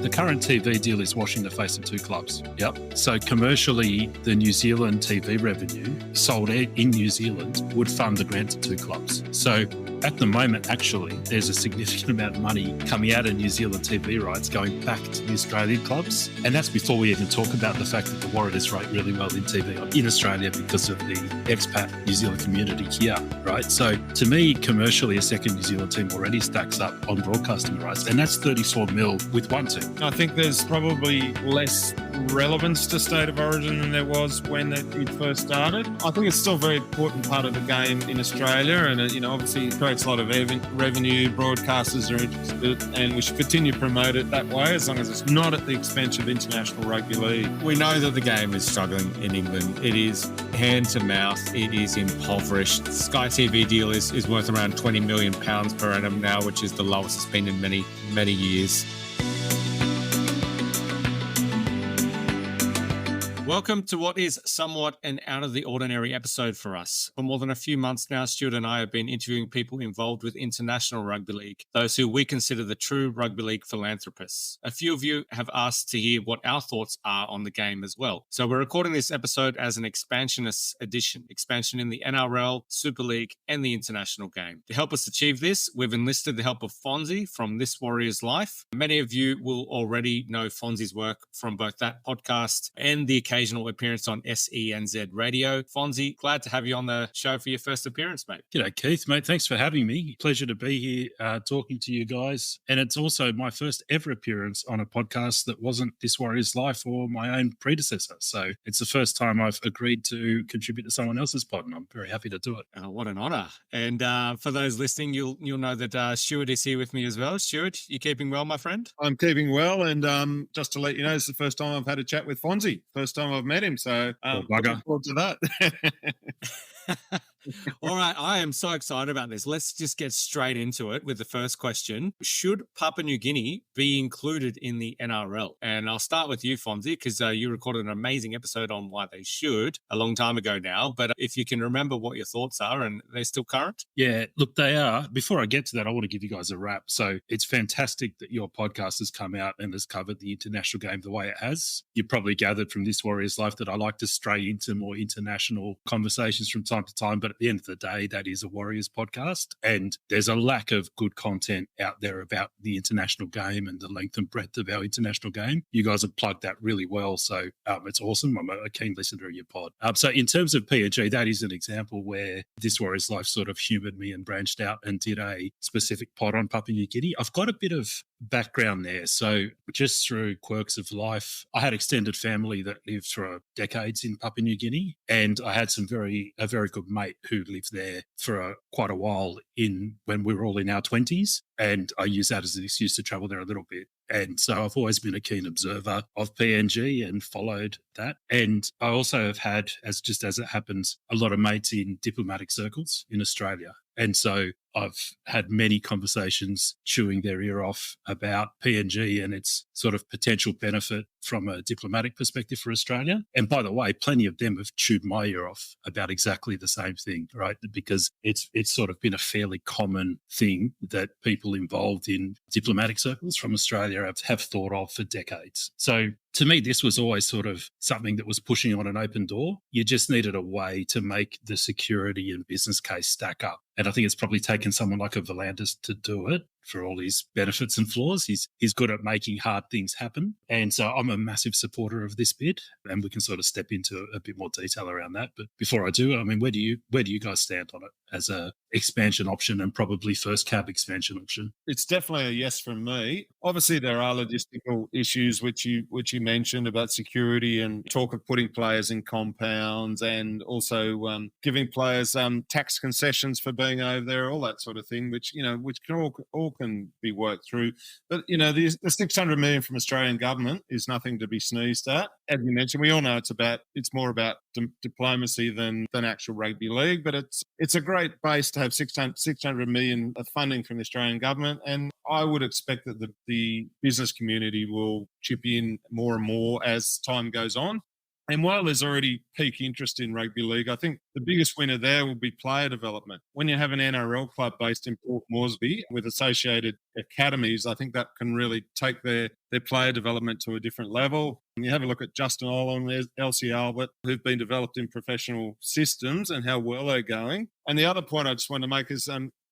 The current TV deal is washing the face of two clubs. Yep. So commercially, the New Zealand TV revenue sold in New Zealand would fund the grant to two clubs. So at the moment, actually, there's a significant amount of money coming out of New Zealand TV rights going back to the Australian clubs. And that's before we even talk about the fact that the Warriors rate really well in TV in Australia because of the expat New Zealand community here, right? So to me, commercially, a second New Zealand team already stacks up on broadcasting rights, and that's 34 mil with one team. I think there's probably less relevance to state of origin than there was when it first started. I think it's still a very important part of the game in Australia, and obviously it creates a lot of revenue. Broadcasters are interested, and we should continue to promote it that way as long as it's not at the expense of international rugby league. We know that the game is struggling in England. It is hand to mouth. It is impoverished. The Sky TV deal is worth around £20 million per annum now, which is the lowest it's been in many, many years. Welcome to what is somewhat an out-of-the-ordinary episode for us. For more than a few months now, Stuart and I have been interviewing people involved with international rugby league, those who we consider the true rugby league philanthropists. A few of you have asked to hear what our thoughts are on the game as well. So we're recording this episode as an expansionist edition, expansion in the NRL, Super League, and the international game. To help us achieve this, we've enlisted the help of Fonzie from This Warrior's Life. Many of you will already know Fonzie's work from both that podcast and the occasional appearance on SENZ Radio. Fonzie, glad to have you on the show for your first appearance, mate. G'day, Keith, mate. Thanks for having me. Pleasure to be here talking to you guys. And it's also my first ever appearance on a podcast that wasn't This Warrior's Life or my own predecessor. So it's the first time I've agreed to contribute to someone else's pod, and I'm very happy to do it. What an honour. And for those listening, you'll know that Stuart is here with me as well. Stuart, you keeping well, my friend? I'm keeping well, and just to let you know, it's the first time I've had a chat with Fonzie. First time I've met him, so looking forward to that. All right, I am so excited about this. Let's just get straight into it with the first question. Should Papua New Guinea be included in the NRL? And I'll start with you, Fonzie, because you recorded an amazing episode on why they should a long time ago now. But if you can remember what your thoughts are, and they're still current? Yeah, look, they are. Before I get to that, I want to give you guys a wrap. So it's fantastic that your podcast has come out and has covered the international game the way it has. You probably gathered from This Warrior's Life that I like to stray into more international conversations from time to time, but at the end of the day, that is a Warriors podcast, and there's a lack of good content out there about the international game and the length and breadth of our international game. You guys have plugged that really well, so it's awesome. I'm a keen listener of your pod. So in terms of PNG, that is an example where This Warriors Life sort of humoured me and branched out and did a specific pod on Papua New Guinea. I've got a bit of background there. So just through quirks of life, I had extended family that lived for decades in Papua New Guinea, and I had a very good mate who lived there for quite a while when we were all in our 20s, and I used that as an excuse to travel there a little bit. And so I've always been a keen observer of PNG and followed that. And I also have had, as it happens, a lot of mates in diplomatic circles in Australia. And so I've had many conversations chewing their ear off about PNG and its sort of potential benefit from a diplomatic perspective for Australia. And by the way, plenty of them have chewed my ear off about exactly the same thing, right? Because it's sort of been a fairly common thing that people involved in diplomatic circles from Australia have thought of for decades. So to me, this was always sort of something that was pushing on an open door. You just needed a way to make the security and business case stack up. And I think it's probably taken someone like a Volandis to do it. For all his benefits and flaws, he's good at making hard things happen. And so I'm a massive supporter of this bid, and we can sort of step into a bit more detail around that. But before I do, I mean, where do you guys stand on it as a expansion option and probably first cab expansion option? It's definitely a yes from me. Obviously, there are logistical issues which you mentioned about security and talk of putting players in compounds, and also giving players tax concessions for being over there, all that sort of thing, which can all can be worked through. But the 600 million from Australian government is nothing to be sneezed at. As you mentioned, we all know it's more about diplomacy than actual rugby league, but it's a great base to have 600 million of funding from the Australian government, and I would expect that the business community will chip in more and more as time goes on. And while there's already peak interest in rugby league, I think the biggest winner there will be player development. When you have an NRL club based in Port Moresby with associated academies, I think that can really take their player development to a different level. And you have a look at Justin Olam, there's Elsie Albert, who've been developed in professional systems and how well they're going. And the other point I just want to make is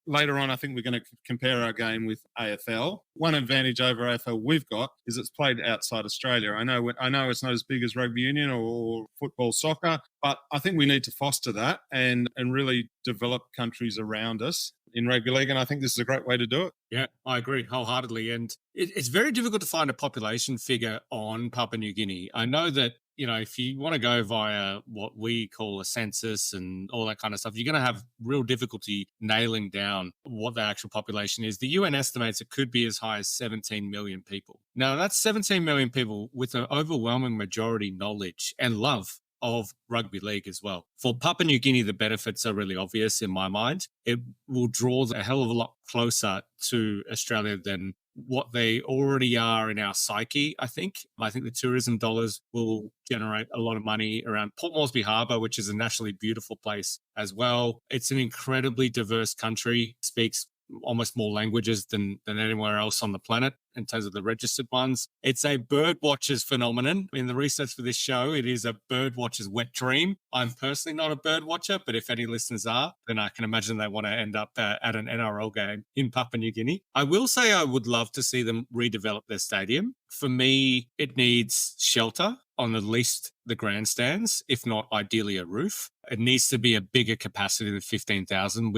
later on, I think we're going to compare our game with AFL. One advantage over AFL we've got is it's played outside Australia. I know it's not as big as rugby union or football, soccer, but I think we need to foster that and really develop countries around us in rugby league. And I think this is a great way to do it. Yeah, I agree wholeheartedly. And it's very difficult to find a population figure on Papua New Guinea. I know that, if you want to go via what we call a census and all that kind of stuff, you're going to have real difficulty nailing down what the actual population is. The UN estimates it could be as high as 17 million people. Now, that's 17 million people with an overwhelming majority knowledge and love of rugby league as well. For Papua New Guinea, the benefits are really obvious in my mind. It will draw a hell of a lot closer to Australia than what they already are in our psyche, I think. I think the tourism dollars will generate a lot of money around Port Moresby Harbour, which is a naturally beautiful place as well. It's an incredibly diverse country, speaks almost more languages than anywhere else on the planet in terms of the registered ones. It's a bird watcher's phenomenon. In the research for this show, it is a bird watcher's wet dream. I'm personally not a bird watcher, but if any listeners are, then I can imagine they want to end up at an NRL game in Papua New Guinea. I will say I would love to see them redevelop their stadium. For me, it needs shelter on at least the grandstands, if not ideally a roof. It needs to be a bigger capacity than 15,000.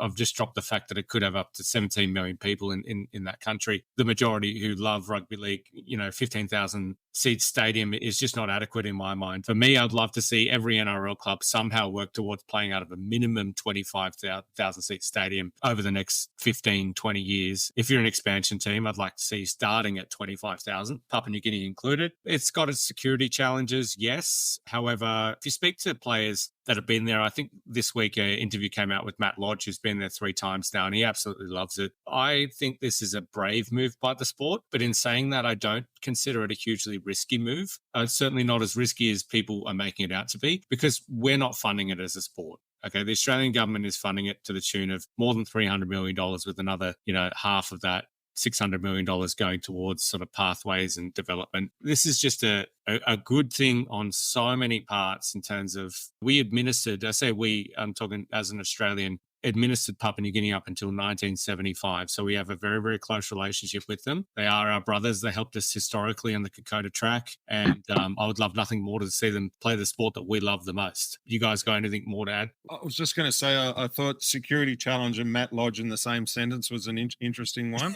I've just dropped the fact that it could have up to 17 million people in that country. The majority who love rugby league, 15,000 seat stadium is just not adequate in my mind. For me, I'd love to see every NRL club somehow work towards playing out of a minimum 25,000 seat stadium over the next 15, 20 years. If you're an expansion team, I'd like to see starting at 25,000, Papua New Guinea included. It's got its security challenges, yes. However, if you speak to players that have been there, I think this week an interview came out with Matt Lodge, who's been there 3 times now, and he absolutely loves it. I think this is a brave move by the sport, but in saying that, I don't consider it a hugely risky move. It's certainly not as risky as people are making it out to be, because we're not funding it as a sport. Okay, the Australian government is funding it to the tune of more than $300 million, with another, half of that, $600 million going towards sort of pathways and development. This is just a good thing on so many parts in terms of we administered, I'm talking as an Australian, administered Papua New Guinea up until 1975. So we have a very, very close relationship with them. They are our brothers. They helped us historically on the Kokoda track. And I would love nothing more to see them play the sport that we love the most. You guys got anything more to add? I was just going to say, I thought security challenge and Matt Lodge in the same sentence was an interesting one.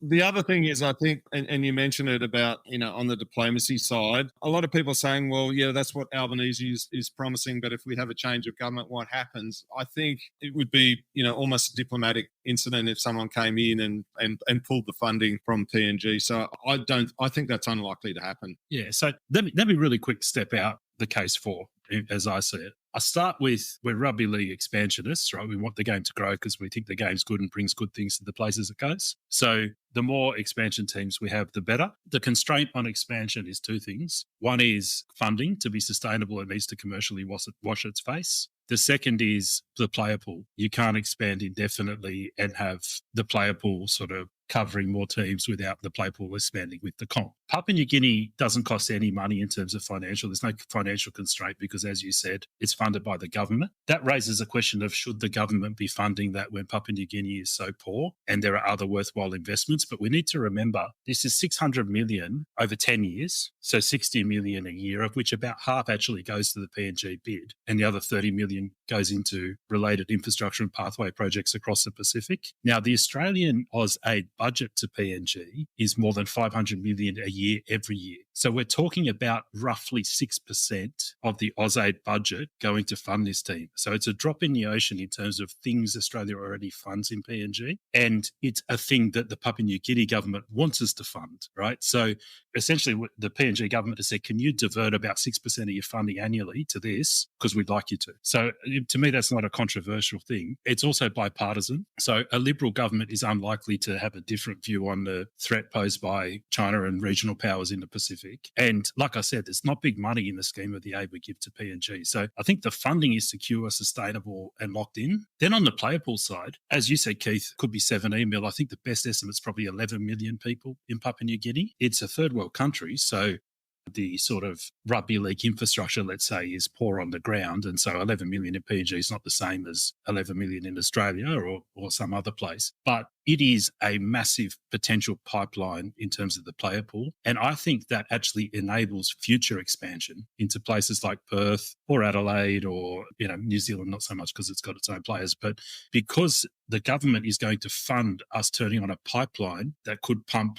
The other thing is, I think, and you mentioned it about, on the diplomacy side, a lot of people are saying, well, yeah, that's what Albanese is promising, but if we have a change of government, what happens? I think it would be, almost a diplomatic incident if someone came in and pulled the funding from PNG. So I think that's unlikely to happen. Yeah, so let me really quick step out the case for, as I see it. I start with, we're rugby league expansionists, right? We want the game to grow because we think the game's good and brings good things to the places it goes. So the more expansion teams we have, the better. The constraint on expansion is 2 things. One is funding. To be sustainable, it needs to commercially wash its face. The second is the player pool. You can't expand indefinitely and have the player pool sort of covering more teams without the player pool expanding with the comp. Papua New Guinea doesn't cost any money in terms of financial. There's no financial constraint because, as you said, it's funded by the government. That raises a question of should the government be funding that when Papua New Guinea is so poor and there are other worthwhile investments. But we need to remember this is 600 million over 10 years, so 60 million a year, of which about half actually goes to the PNG bid and the other 30 million goes into related infrastructure and pathway projects across the Pacific. Now, the Australian AusAid budget to PNG is more than 500 million a year every year. So we're talking about roughly 6% of the AusAid budget going to fund this team. So it's a drop in the ocean in terms of things Australia already funds in PNG. And it's a thing that the Papua New Guinea government wants us to fund, right? So essentially the PNG government has said, can you divert about 6% of your funding annually to this? Because we'd like you to. So to me, that's not a controversial thing. It's also bipartisan. So a Liberal government is unlikely to have a different view on the threat posed by China and regional regional powers in the Pacific. And like I said, there's not big money in the scheme of the aid we give to PNG. So I think the funding is secure, sustainable and locked in. Then on the player pool side, as you said, Keith, could be 17 mil. I think the best estimate is probably 11 million people in Papua New Guinea. It's a third world country, so the sort of rugby league infrastructure, let's say, is poor on the ground. And so 11 million in PNG is not the same as 11 million in Australia or some other place. But it is a massive potential pipeline in terms of the player pool. And I think that actually enables future expansion into places like Perth or Adelaide or, New Zealand, not so much because it's got its own players, but because the government is going to fund us turning on a pipeline that could pump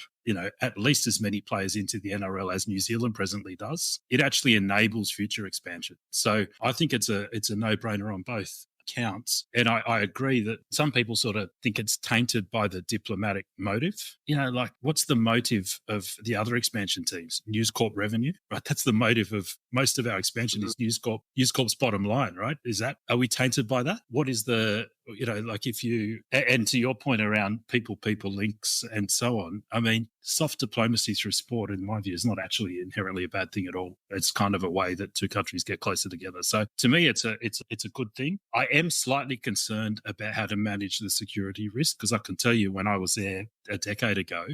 at least as many players into the NRL as New Zealand presently does, it actually enables future expansion. So I think it's a no-brainer on both counts. And I agree that some people sort of think it's tainted by the diplomatic motive. Like what's the motive of the other expansion teams? News Corp revenue, right? That's the motive of most of our expansion is News Corp's bottom line, right? Are we tainted by that? What is the, like if you, and to your point around people links and so on, I mean, soft diplomacy through sport, in my view, is not actually inherently a bad thing at all. It's kind of a way that two countries get closer together. So to me, it's a good thing. I am slightly concerned about how to manage the security risk because I can tell you when I was there a decade ago,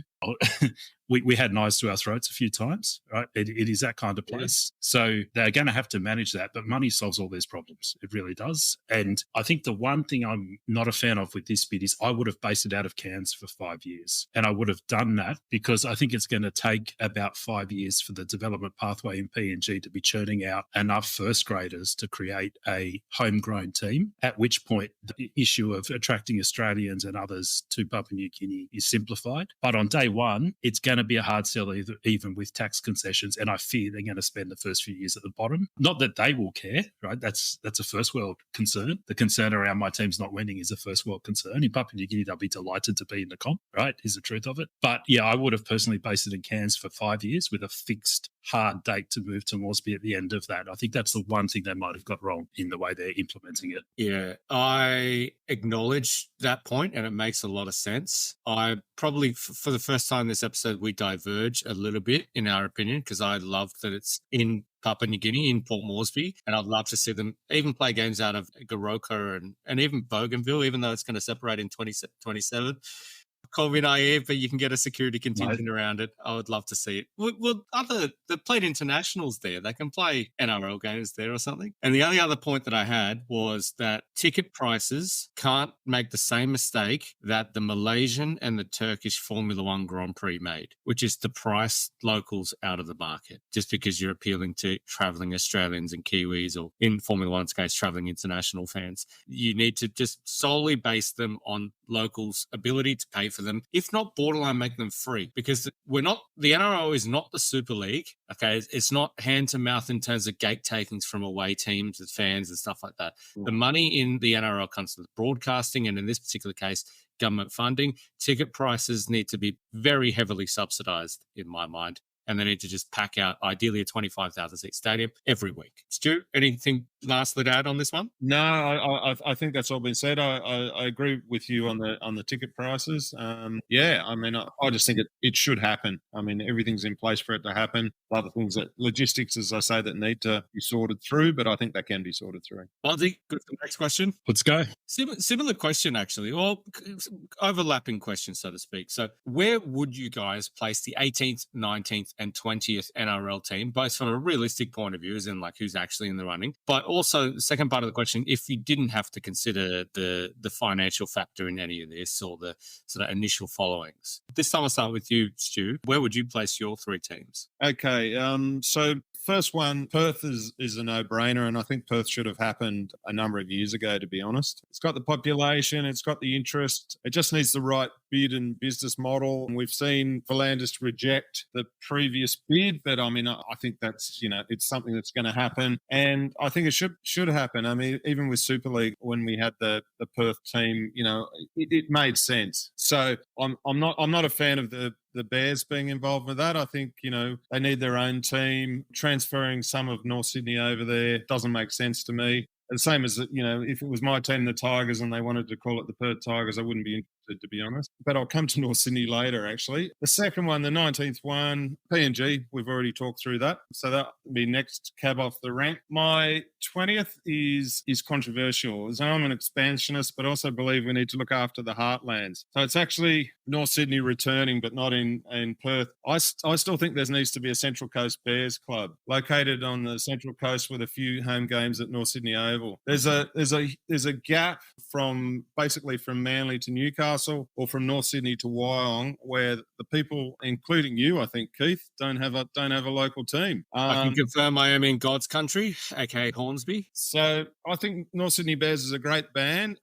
we had knives to our throats a few times, right? It is that kind of place. Yeah. So they're going to have to manage that, but money solves all these problems. It really does. And I think the one thing I'm not a fan of with this bid is I would have based it out of Cairns for 5 years. And I would have done that because I think it's going to take about 5 years for the development pathway in PNG to be churning out enough first graders to create a homegrown team, at which point the issue of attracting Australians and others to Papua New Guinea is simplified. But on day one, it's going to be a hard sell even with tax concessions, and I fear they're going to spend the first few years at the bottom. Not that they will care, right? That's a first world concern. The concern around my team's not winning is a first world concern. In Papua New Guinea, they'll be delighted to be in the comp, right? Is the truth of it. But yeah, I would have personally based it in Cairns for 5 years with a fixed hard date to move to Moresby at the end of that. I think that's the one thing they might have got wrong in the way they're implementing it. Yeah, I acknowledge that point and it makes a lot of sense. I probably, for the first time this episode, we diverge a little bit in our opinion because I love that it's in Papua New Guinea, in Port Moresby, and I'd love to see them even play games out of Goroka and even Bougainville, even though it's going to separate in 2027. Call me naive, but you can get a security contingent around it. I would love to see it. Well, they played internationals there. They can play NRL games there or something. And the only other point that I had was that ticket prices can't make the same mistake that the Malaysian and the Turkish Formula One Grand Prix made, which is to price locals out of the market just because you're appealing to traveling Australians and Kiwis, or in Formula One's case, traveling international fans. You need to just solely base them on locals' ability to pay for them, if not borderline make them free, because the NRL is not the Super League. Okay, it's not hand to mouth in terms of gate takings from away teams and fans and stuff like that. The money in the NRL comes from broadcasting, and in this particular case, government funding. Ticket prices need to be very heavily subsidized in my mind, and they need to just pack out ideally a 25,000 seat stadium every week. Stu, anything lastly to add on this one? No, I think that's all been said. I agree with you on the ticket prices. Yeah, I mean, I just think it should happen. I mean, everything's in place for it to happen. Other things that logistics, as I say, that need to be sorted through, but I think that can be sorted through. Fonzie, good for the next question. Let's go. Similar question, actually, or overlapping question, so to speak. So where would you guys place the 18th, 19th and 20th NRL team, both from a realistic point of view, as in like who's actually in the running, but also the second part of the question, if you didn't have to consider the financial factor in any of this or the sort of initial followings? This time I'll start with you, Stu. Where would you place your three teams? Okay, so first one, Perth is a no-brainer, and I think Perth should have happened a number of years ago, to be honest. It's got the population, it's got the interest, it just needs the right bid and business model. And we've seen Philandus reject the previous bid, but I mean, I think that's, it's something that's going to happen, and I think it should happen. I mean, even with Super League, when we had the Perth team, it made sense. So I'm not a fan of the Bears being involved with that. I think, they need their own team. Transferring some of North Sydney over there doesn't make sense to me. The same as, if it was my team, the Tigers, and they wanted to call it the Perth Tigers, I wouldn't be interested interested, to be honest. But I'll come to North Sydney later, actually. The second one, the 19th one, PNG, we've already talked through that. So that'll be next cab off the rank. My 20th is controversial. As I'm an expansionist, but also believe we need to look after the heartlands. So it's actually North Sydney returning, but not in Perth. I still think there needs to be a Central Coast Bears club located on the Central Coast with a few home games at North Sydney Oval. There's a gap from basically from Manly to Newcastle or from North Sydney to Wyong, where the people, including you, I think, Keith, don't have a local team. I can confirm I am in God's country, aka Hornsby. So I think North Sydney Bears is a great brand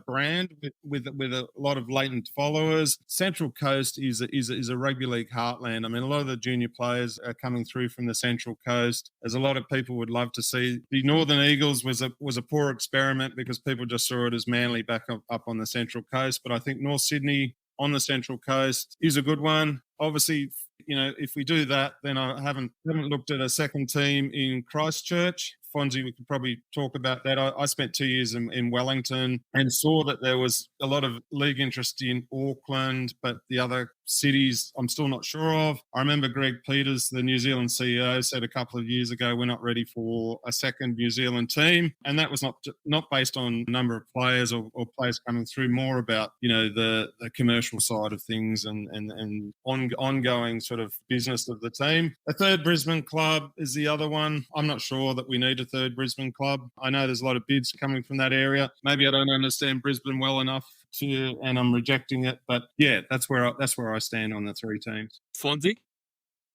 with a lot of latent followers. Central Coast is a rugby league heartland. I mean, a lot of the junior players are coming through from the Central Coast. There's a lot of people would love to see. The Northern Eagles was a poor experiment because people just saw it as Manly back up on the Central Coast. But I think North Sydney on the Central Coast is a good one. Obviously, if we do that, then I haven't looked at a second team in Christchurch. Fonzie, we could probably talk about that. I spent 2 years in Wellington and saw that there was a lot of league interest in Auckland, but the other cities I'm still not sure of. I remember Greg Peters, the New Zealand CEO, said a couple of years ago, we're not ready for a second New Zealand team. And that was not based on number of players or players coming through, more about, the commercial side of things and ongoing sort of business of the team. A third Brisbane club is the other one. I'm not sure that we need a third Brisbane club. I know there's a lot of bids coming from that area. Maybe I don't understand Brisbane well enough and I'm rejecting it. But yeah, that's where I stand on the three teams. Fonzie?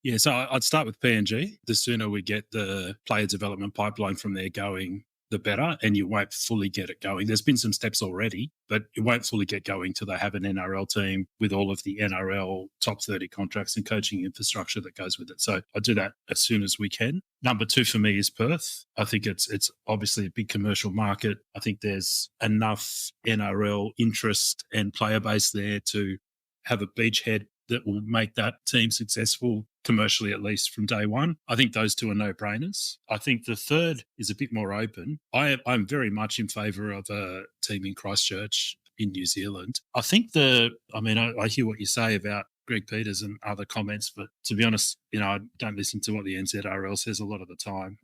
Yeah, so I'd start with PNG. The sooner we get the player development pipeline from there going, the better, and you won't fully get it going. There's been some steps already, but it won't fully get going till they have an NRL team with all of the NRL top 30 contracts and coaching infrastructure that goes with it. So I'll do that as soon as we can. Number 2 for me is Perth. I think it's obviously a big commercial market. I think there's enough NRL interest and player base there to have a beachhead that will make that team successful commercially, at least from day one. I think those two are no-brainers. I think the third is a bit more open. I'm very much in favour of a team in Christchurch in New Zealand. I think I hear what you say about Greg Peters and other comments, but to be honest, I don't listen to what the NZRL says a lot of the time.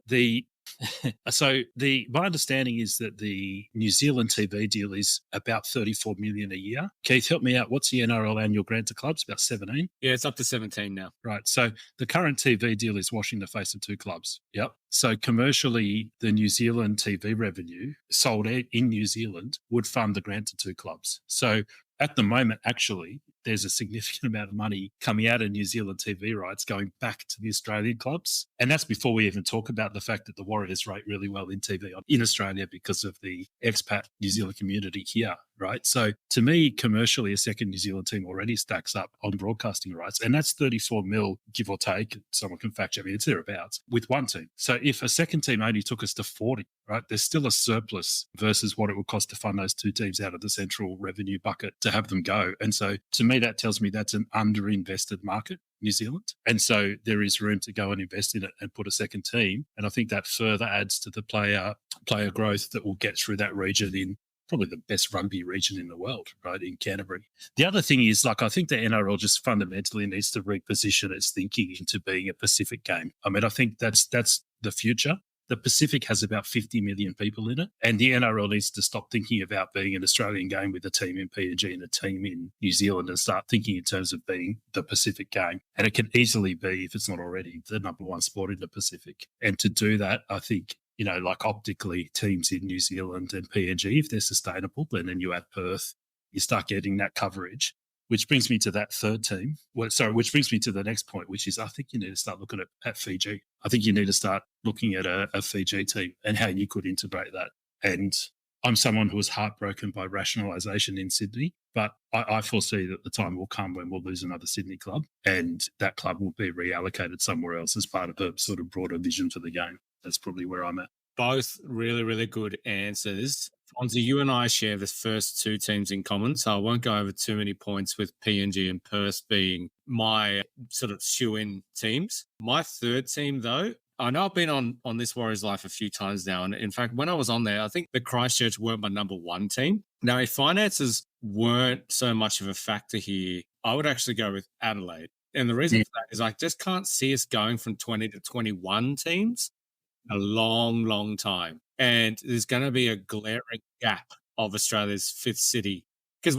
My understanding is that the New Zealand TV deal is about 34 million a year. Keith, help me out. What's the NRL annual grant to clubs? About 17? Yeah, it's up to 17 now. Right. So the current TV deal is washing the face of 2 clubs. Yep. So commercially, the New Zealand TV revenue sold in New Zealand would fund the grant to 2 clubs. So at the moment, actually, there's a significant amount of money coming out of New Zealand TV rights going back to the Australian clubs. And that's before we even talk about the fact that the Warriors rate really well in TV in Australia because of the expat New Zealand community here, right? So to me, commercially, a second New Zealand team already stacks up on broadcasting rights. And that's 34 mil, give or take. Someone can fact check me, it's thereabouts, with one team. So if a second team only took us to 40, right, there's still a surplus versus what it would cost to fund those 2 teams out of the central revenue bucket to have them go. And so to me, that tells me that's an underinvested market, New Zealand. And so there is room to go and invest in it and put a second team. And I think that further adds to the player growth that will get through that region in probably the best rugby region in the world, right, in Canterbury. The other thing is, I think the NRL just fundamentally needs to reposition its thinking into being a Pacific game. I mean, I think that's the future. The Pacific has about 50 million people in it, and the NRL needs to stop thinking about being an Australian game with a team in PNG and a team in New Zealand and start thinking in terms of being the Pacific game. And it can easily be, if it's not already, the number 1 sport in the Pacific. And to do that, I think, optically, teams in New Zealand and PNG, if they're sustainable, and then you add Perth, you start getting that coverage. Which brings me to that third team. Which brings me to the next point, which is I think you need to start looking at Fiji. I think you need to start looking at a Fiji team and how you could integrate that. And I'm someone who was heartbroken by rationalisation in Sydney, but I foresee that the time will come when we'll lose another Sydney club and that club will be reallocated somewhere else as part of a sort of broader vision for the game. That's probably where I'm at. Both really, really good answers. Fonzie, you and I share the first 2 teams in common, so I won't go over too many points with PNG and Perth being my sort of shoe-in teams. My third team, though, I know I've been on This Warriors Life a few times now, and in fact, when I was on there, I think the Christchurch weren't my number 1 team. Now, if finances weren't so much of a factor here, I would actually go with Adelaide. And the reason for that is I just can't see us going from 20 to 21 teams a long, long time. And there's going to be a glaring gap of Australia's fifth city. Because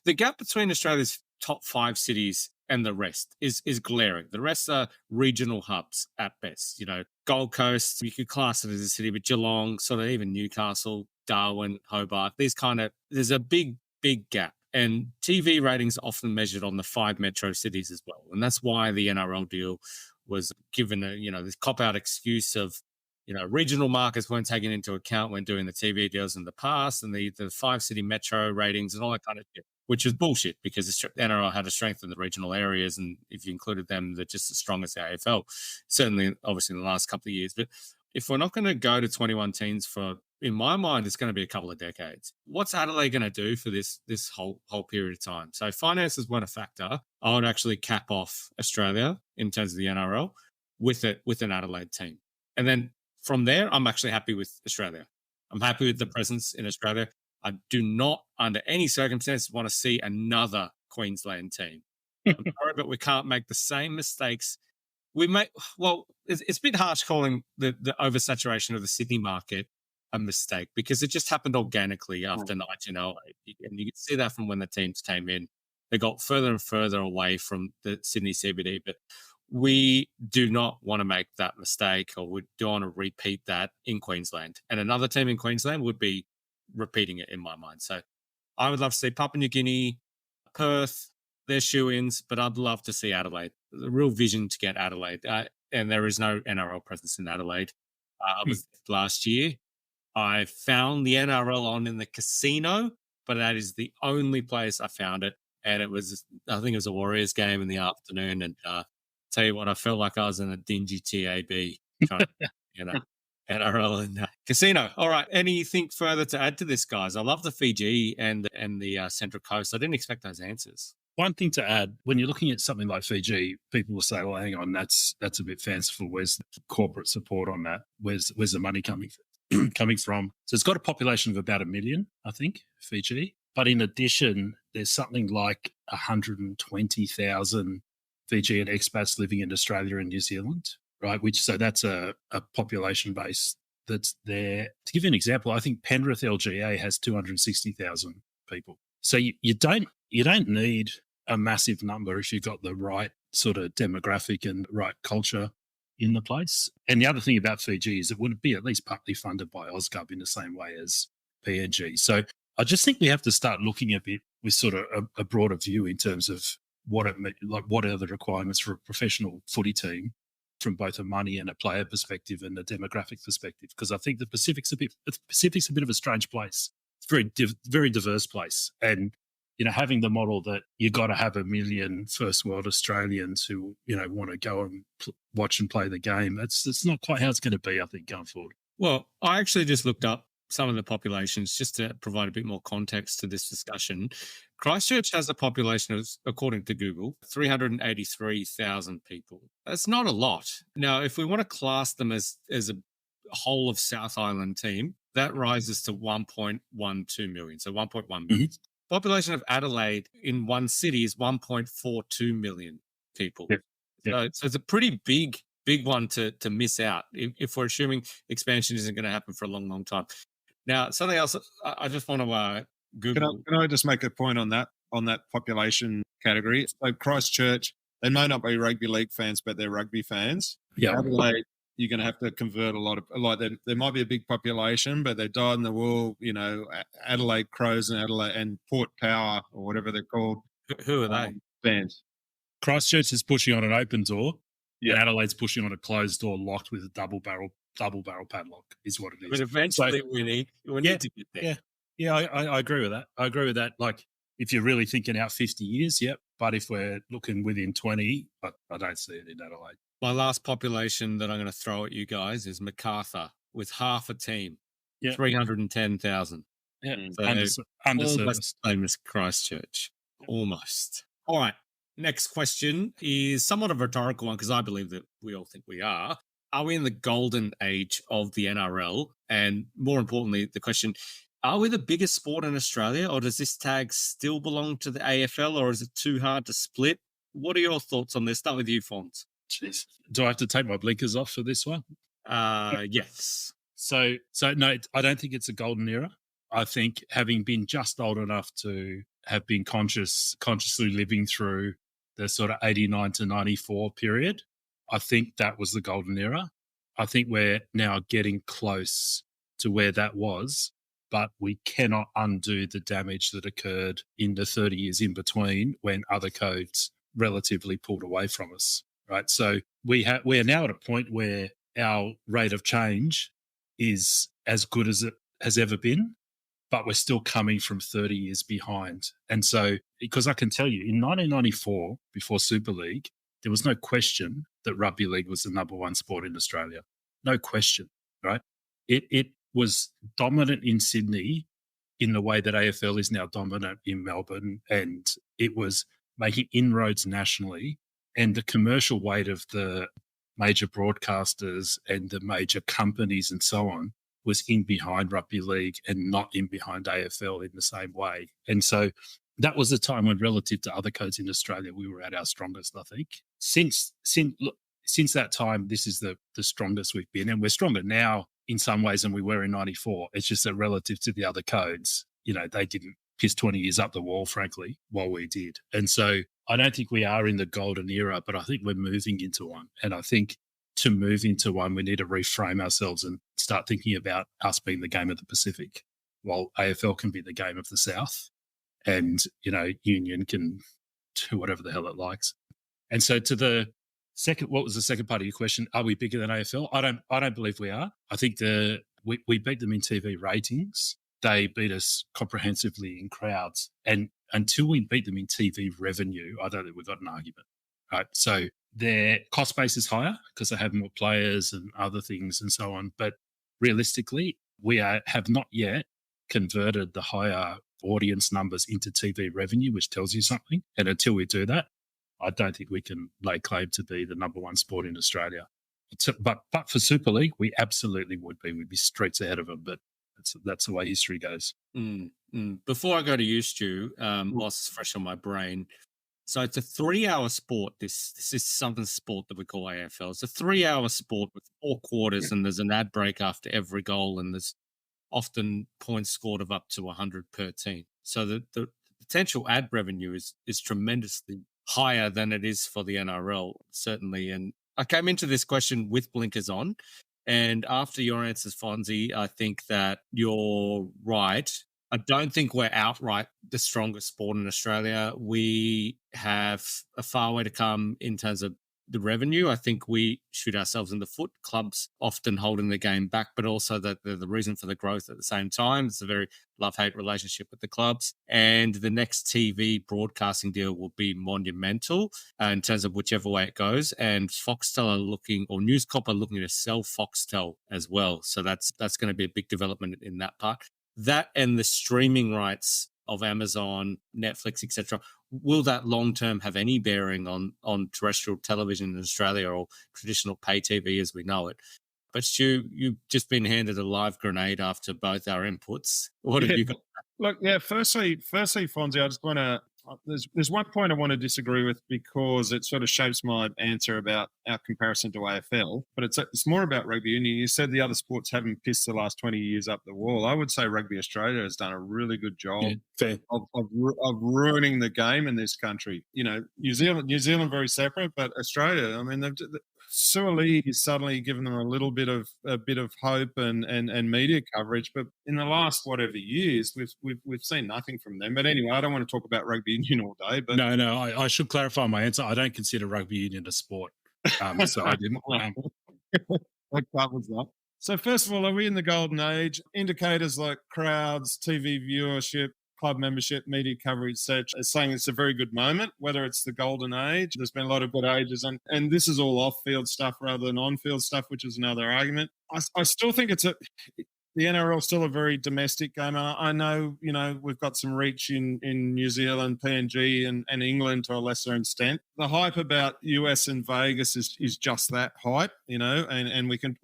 the gap between Australia's top 5 cities and the rest is glaring. The rest are regional hubs at best. Gold Coast, you could class it as a city, but Geelong, sort of even Newcastle, Darwin, Hobart, there's a big, big gap. And TV ratings are often measured on the 5 metro cities as well. And that's why the NRL deal was given this cop-out excuse of, regional markets weren't taken into account when doing the TV deals in the past, and the 5-city metro ratings and all that kind of shit, which is bullshit because the NRL had to strengthen the regional areas. And if you included them, they're just as strong as the AFL, certainly, obviously, in the last couple of years. But if we're not going to go to 21 teams in my mind, it's going to be a couple of decades. What's Adelaide going to do for this whole period of time? So finances weren't a factor. I would actually cap off Australia in terms of the NRL with an Adelaide team. And then from there, I'm actually happy with Australia. I'm happy with the presence in Australia. I do not, under any circumstances, want to see another Queensland team. I'm sorry, but we can't make the same mistakes. It's a bit harsh calling the oversaturation of the Sydney market a mistake because it just happened organically after 1908. And you can see that from when the teams came in. They got further and further away from the Sydney CBD, but we do not want to make that mistake, or we don't want to repeat that in Queensland. And another team in Queensland would be repeating it in my mind. So I would love to see Papua New Guinea, Perth, they're shoe-ins, but I'd love to see Adelaide. The real vision to get Adelaide. And there is no NRL presence in Adelaide. I was last year. I found the NRL on in the casino, but that is the only place I found it. And I think it was a Warriors game in the afternoon. And tell you what, I felt like I was in a dingy TAB, NRL and casino. All right. Anything further to add to this, guys? I love the Fiji and the Central Coast. I didn't expect those answers. One thing to add, when you're looking at something like Fiji, people will say, well, hang on, that's a bit fanciful. Where's the corporate support on that? Where's the money coming from? So it's got a population of about 1 million, I think, Fiji. But in addition, there's something like 120,000 Fijian expats living in Australia and New Zealand, right? So that's a population base that's there. To give you an example, I think Penrith LGA has 260,000 people. So you don't need a massive number if you've got the right sort of demographic and right culture in the place. And the other thing about Fiji is it would be at least partly funded by Ausgov in the same way as PNG. So I just think we have to start looking a bit with sort of a broader view in terms of what are the requirements for a professional footy team from both a money and a player perspective and a demographic perspective. Because I think the Pacific's a bit of a strange place. It's a very diverse place. And, having the model that you got to have 1 million first world Australians who, want to go and watch and play the game, that's not quite how it's going to be, I think, going forward. Well, I actually just looked up some of the populations just to provide a bit more context to this discussion. Christchurch has a population of, according to Google, 383,000 people. That's not a lot. Now, if we want to class them as a whole of South Island team, that rises to 1.12 million. So 1.1 million. Mm-hmm. Population of Adelaide in one city is 1.42 million people. Yeah. So it's a pretty big one to miss out if we're assuming expansion isn't going to happen for a long, long time. Now, something else I just want to Google. Can I just make a point on that population category? So Christchurch, they may not be rugby league fans, but they're rugby fans. Yeah. Adelaide, you're going to have to convert a lot of, there might be a big population, but they died in the wool, Adelaide Crows and Adelaide and Port Power or whatever they're called. Who are they? Fans. Christchurch is pushing on an open door. Yeah. And Adelaide's pushing on a closed door locked with a double barrel padlock is what it is. But eventually we need to get there. Yeah, I agree with that. I agree with that. Like, if you're really thinking out 50 years, yep. But if we're looking within 20, I don't see it in Adelaide. My last population that I'm going to throw at you guys is Macarthur with half a team, 310,000. Yeah, so underserviced. Same as Christchurch, almost. All right, next question is somewhat of a rhetorical one because I believe that we all think we are. Are we in the golden age of the NRL? And more importantly, the question, Are we the biggest sport in Australia, or does this tag still belong to the AFL, or is it too hard to split? What are your thoughts on this? Start with you, Fonz. Jeez. Do I have to take my blinkers off for this one? Yes. So no, I don't think it's a golden era. I think having been just old enough to have been consciously living through the sort of 89 to 94 period, I think that was the golden era. I think we're now getting close to where that was, but we cannot undo the damage that occurred in the 30 years in between when other codes relatively pulled away from us, right? So we are now at a point where our rate of change is as good as it has ever been, but we're still coming from 30 years behind. And so, because I can tell you, in 1994, before Super League, there was no question that rugby league was the number one sport in Australia. No question, right? It was dominant in Sydney in the way that AFL is now dominant in Melbourne, and it was making inroads nationally. And the commercial weight of the major broadcasters and the major companies and so on was in behind rugby league and not in behind AFL in the same way. And so that was the time when, relative to other codes in Australia, we were at our strongest, I think. Since that time, this is the strongest we've been, and we're stronger now in some ways than we were in 94. It's just that relative to the other codes, they didn't piss 20 years up the wall, frankly, while we did. And so I don't think we are in the golden era, but I think we're moving into one. And I think to move into one, we need to reframe ourselves and start thinking about us being the game of the Pacific, while AFL can be the game of the South, and, Union can do whatever the hell it likes. And so to the second, what was the second part of your question? Are we bigger than AFL? I don't believe we are. I think we beat them in TV ratings. They beat us comprehensively in crowds. And until we beat them in TV revenue, I don't think we've got an argument, right? So their cost base is higher because they have more players and other things and so on. But realistically, we have not yet converted the higher audience numbers into TV revenue, which tells you something. And until we do that, I don't think we can lay claim to be the number one sport in Australia. But for Super League, we absolutely would be. We'd be streets ahead of them. But that's the way history goes. Before I go to you, Stu, whilst it's fresh on my brain, so it's a 3-hour sport. This is something sport that we call AFL. It's a 3-hour sport with 4 quarters, and there's an ad break after every goal, and there's often points scored of up to 100 per team. So the potential ad revenue is tremendously higher than it is for the NRL, certainly. And I came into this question with blinkers on. And after your answers, Fonzie, I think that you're right. I don't think we're outright the strongest sport in Australia. We have a far way to come in terms of the revenue. I think we shoot ourselves in the foot. Clubs often holding the game back, but also that they're the reason for the growth at the same time. It's a very love-hate relationship with the clubs. And the next TV broadcasting deal will be monumental in terms of whichever way it goes. And Foxtel are looking, or News Corp are looking to sell Foxtel as well. So that's going to be a big development in that part. That and the streaming rights of Amazon, Netflix, etc. Will that long-term have any bearing on terrestrial television in Australia or traditional pay TV as we know it? But Stu, you've just been handed a live grenade after both our inputs. What have you got? Look, firstly, Fonzie, I just want to there's one point I want to disagree with because it sort of shapes my answer about our comparison to AFL, but it's more about rugby union. You said the other sports haven't pissed the last 20 years up the wall. I would say Rugby Australia has done a really good job of ruining the game in this country. New Zealand very separate, but Australia, I mean, Super League is suddenly given them a bit of hope and media coverage, but in the last whatever years, we've seen nothing from them. But anyway, I don't want to talk about rugby union all day. But no, I should clarify my answer. I don't consider rugby union a sport, so I didn't. That covers that. So first of all, are we in the golden age? Indicators like crowds, TV viewership, club membership, media coverage, such as saying it's a very good moment, whether it's the golden age. There's been a lot of good ages, and this is all off-field stuff rather than on-field stuff, which is another argument. I still think the NRL is still a very domestic game. I know, we've got some reach in New Zealand, PNG, and England to a lesser extent. The hype about US and Vegas is just that hype, and we can.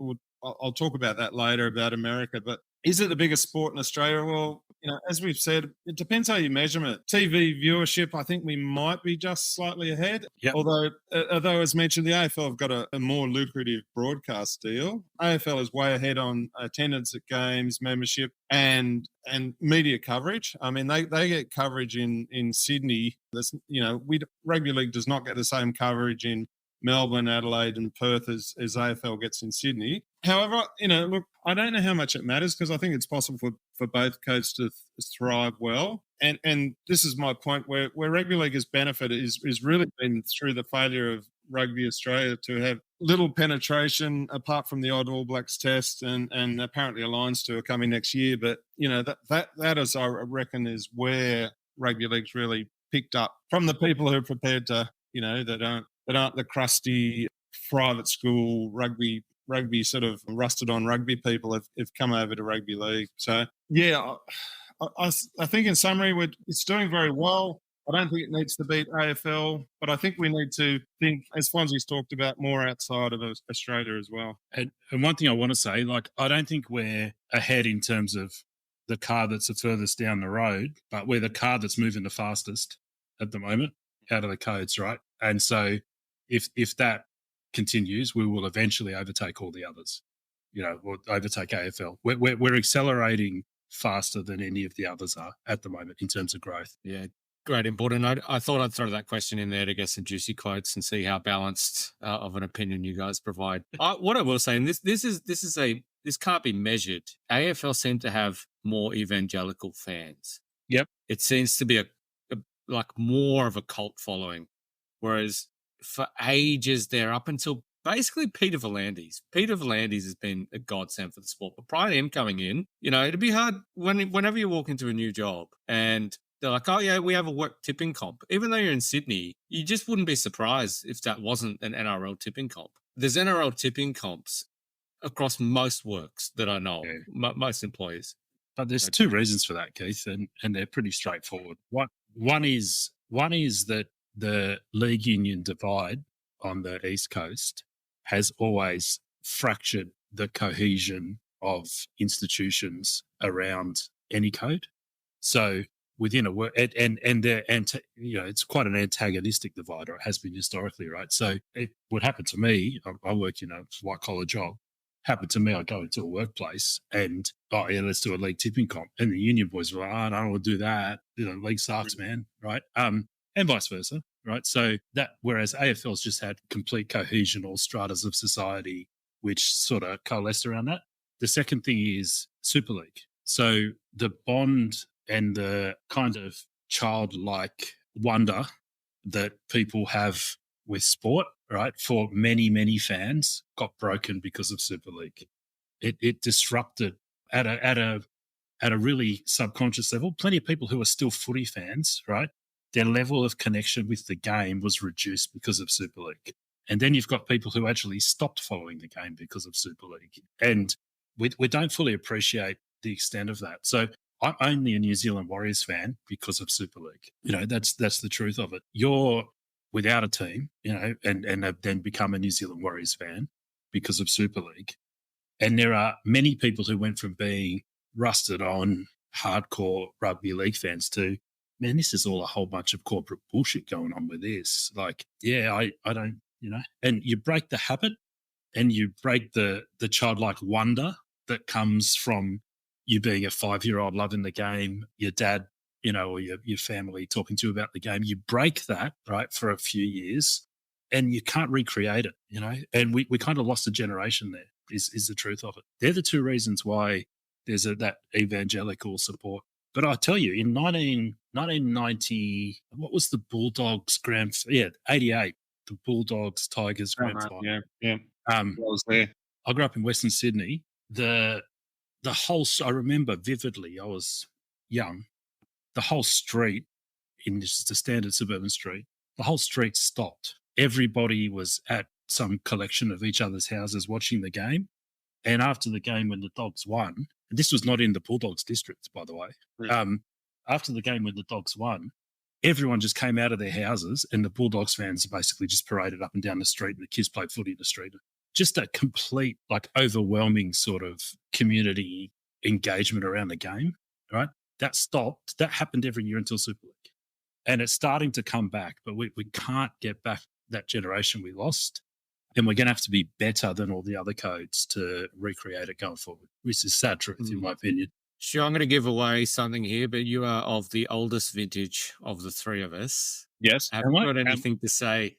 I'll talk about that later about America, but Is it the biggest sport in Australia? Well, as we've said, it depends how you measure it. TV viewership, I think we might be just slightly ahead. Yep. Although, as mentioned, the AFL have got a more lucrative broadcast deal. AFL is way ahead on attendance at games, membership, and media coverage. I mean, they get coverage in Sydney. That's Rugby League does not get the same coverage in Melbourne, Adelaide, and Perth as AFL gets in Sydney. However, look, I don't know how much it matters because I think it's possible for both coasts to thrive well. And this is my point where Rugby League has benefited is really been through the failure of Rugby Australia to have little penetration apart from the odd All Blacks test and apparently a Lions tour coming next year. But, that is, I reckon, is where Rugby League's really picked up from the people who are prepared to, that aren't the crusty private school rugby sort of rusted on rugby people have come over to Rugby League. So, yeah, I think in summary, it's doing very well. I don't think it needs to beat AFL, but I think we need to think, as Fonzie's talked about, more outside of Australia as well. And one thing I want to say, I don't think we're ahead in terms of the car that's the furthest down the road, but we're the car that's moving the fastest at the moment out of the codes, right? And so if that continues, we will eventually overtake all the others. We'll overtake AFL. We're accelerating faster than any of the others are at the moment in terms of growth. Yeah, great input. And I thought I'd throw that question in there to get some juicy quotes and see how balanced of an opinion you guys provide. What I will say, and this can't be measured. AFL seem to have more evangelical fans. Yep, it seems to be a more of a cult following, whereas for ages there, up until basically Peter V'landys. Peter V'landys has been a godsend for the sport. But prior to him coming in, it'd be hard whenever you walk into a new job and they're like, oh, yeah, we have a work tipping comp. Even though you're in Sydney, you just wouldn't be surprised if that wasn't an NRL tipping comp. There's NRL tipping comps across most works that I know, most employers. But there's two reasons for that, Keith, and they're pretty straightforward. One is that the league union divide on the East Coast has always fractured the cohesion of institutions around any code. So within a work, it's quite an antagonistic divide, or it has been historically, right? So it would happen to me. I work in a white collar job. Happened to me, I go into a workplace and, let's do a league tipping comp. And the union boys were like, I don't want to do that. The league sucks, man, right? And vice versa, right? So whereas AFL's just had complete cohesion, all stratas of society, which sort of coalesced around that. The second thing is Super League. So the bond and the kind of childlike wonder that people have with sport, right, for many, many fans got broken because of Super League. It disrupted at a really subconscious level. Plenty of people who are still footy fans, right, their level of connection with the game was reduced because of Super League. And then you've got people who actually stopped following the game because of Super League. And we don't fully appreciate the extent of that. So I'm only a New Zealand Warriors fan because of Super League. That's the truth of it. You're without a team, and have then become a New Zealand Warriors fan because of Super League. And there are many people who went from being rusted on hardcore rugby league fans to, man, this is all a whole bunch of corporate bullshit going on with this. Like, yeah, I don't, and you break the habit and you break the childlike wonder that comes from you being a 5-year-old loving the game, your dad, or your family talking to you about the game. You break that, right, for a few years and you can't recreate it, and we kind of lost a generation there is the truth of it. They're the two reasons why there's that evangelical support. But I tell you, in 1990, what was the Bulldogs grand? 88, the Bulldogs Tigers grand final. Yeah. I was there. I grew up in Western Sydney. The whole, I remember vividly, I was young, the whole street, in just a standard suburban street, the whole street stopped. Everybody was at some collection of each other's houses watching the game. And after the game, when the Dogs won, and this was not in the Bulldogs district, by the way, after the game when the Dogs won, everyone just came out of their houses and the Bulldogs fans basically just paraded up and down the street and the kids played footy in the street. Just a complete, overwhelming sort of community engagement around the game, right? That stopped. That happened every year until Super League. And it's starting to come back, but we can't get back that generation we lost. And we're going to have to be better than all the other codes to recreate it going forward, which is sad truth, in my opinion. Sure, I'm going to give away something here, but you are of the oldest vintage of the three of us. Yes. Have you got anything to say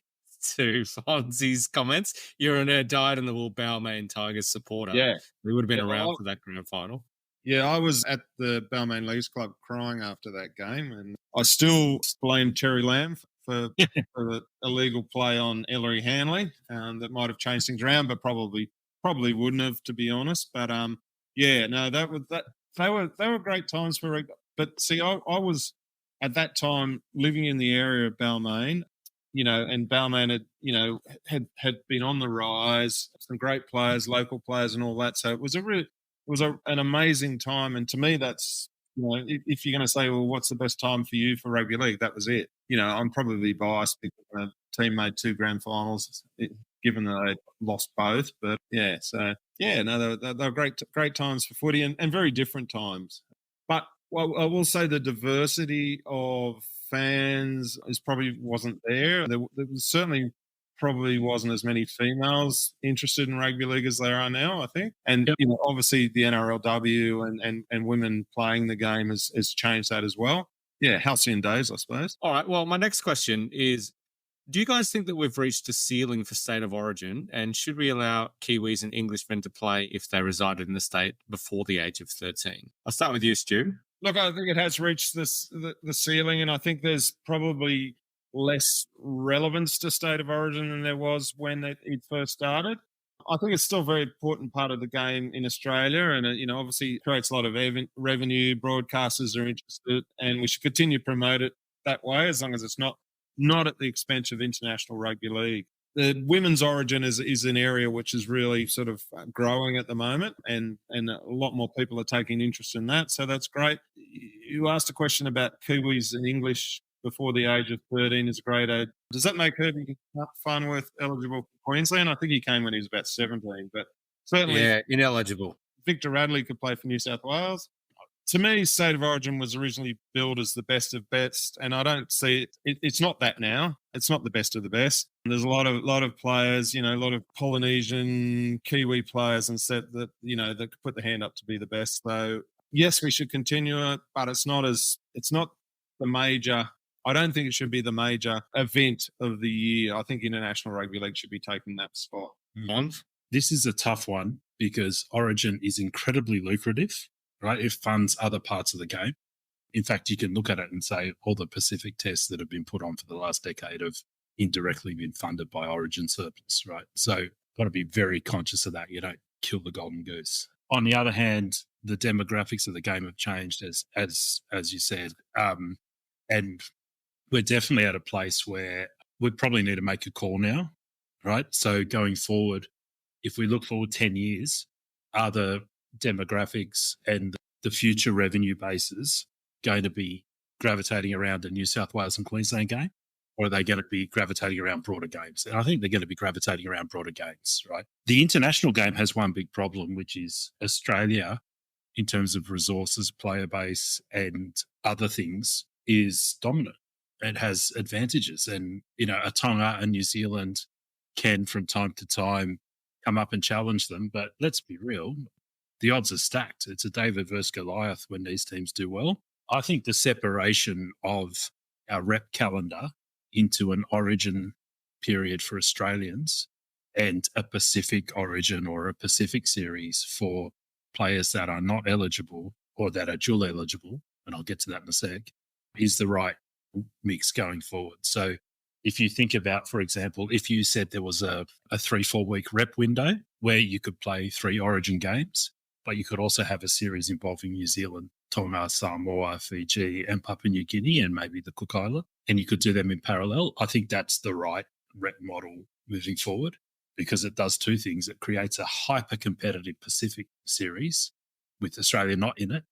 to Fonzie's comments? You're a dyed-in-the-wool Balmain Tigers supporter. Yeah. We would have been around for that grand final. Yeah, I was at the Balmain Leagues Club crying after that game, and I still blame Terry Lamb for the illegal play on Ellery Hanley. That might have changed things around, but probably wouldn't have, to be honest. But yeah, no, they were great times for rugby. But see, I was at that time living in the area of Balmain, and Balmain had been on the rise, some great players, local players, and all that. So it was an amazing time. And to me, that's, if you're going to say, well, what's the best time for you for rugby league? That was it. I'm probably biased because my team made 2 grand finals, given that they lost both. But yeah, so yeah, no, they were great times for footy and very different times. But I will say the diversity of fans probably wasn't there. There was certainly probably wasn't as many females interested in rugby league as there are now, I think. And obviously the NRLW and women playing the game has changed that as well. Yeah, halcyon days, I suppose. All right. Well, my next question is, do you guys think that we've reached a ceiling for state of origin, and should we allow Kiwis and Englishmen to play if they resided in the state before the age of 13? I'll start with you, Stu. Look, I think it has reached the ceiling, and I think there's probably less relevance to state of origin than there was when it first started. I think it's still a very important part of the game in Australia, and obviously creates a lot of revenue. Broadcasters are interested, and we should continue to promote it that way, as long as it's not at the expense of international rugby league. The women's origin is an area which is really sort of growing at the moment, and a lot more people are taking interest in that, so that's great. You asked a question about Kiwis and English before the age of 13 is a great age. Does that make Herbie Farnworth eligible for Queensland? I think he came when he was about 17, but certainly... Yeah, ineligible. Victor Radley could play for New South Wales. To me, state of origin was originally billed as the best of best, and I don't see it. It's not that now. It's not the best of the best. There's a lot of players, a lot of Polynesian, Kiwi players, and said that that could put the hand up to be the best. So yes, we should continue it, but it's not the major. I don't think it should be the major event of the year. I think International Rugby League should be taking that spot. This is a tough one because Origin is incredibly lucrative, right? It funds other parts of the game. In fact, you can look at it and say all the Pacific tests that have been put on for the last decade have indirectly been funded by Origin surplus, right? So got to be very conscious of that. You don't kill the golden goose. On the other hand, the demographics of the game have changed, as you said, and we're definitely at a place where we probably need to make a call now, right? So going forward, if we look forward 10 years, are the demographics and the future revenue bases going to be gravitating around the New South Wales and Queensland game, or are they going to be gravitating around broader games? And I think they're going to be gravitating around broader games, right? The international game has one big problem, which is Australia, in terms of resources, player base, and other things, is dominant. It has advantages, and a Tonga and New Zealand can from time to time come up and challenge them. But let's be real, the odds are stacked. It's a David versus Goliath when these teams do well. I think the separation of our rep calendar into an origin period for Australians and a Pacific origin or a Pacific series for players that are not eligible or that are dual eligible, and I'll get to that in a sec, is the right mix going forward. So if you think about, for example, if you said there was a 3-4 week rep window where you could play 3 origin games, but you could also have a series involving New Zealand, Tonga, Samoa, Fiji, and Papua New Guinea, and maybe the Cook Islands, and you could do them in parallel, I think that's the right rep model moving forward, because it does 2 things. It creates a hyper-competitive Pacific series with Australia not in it,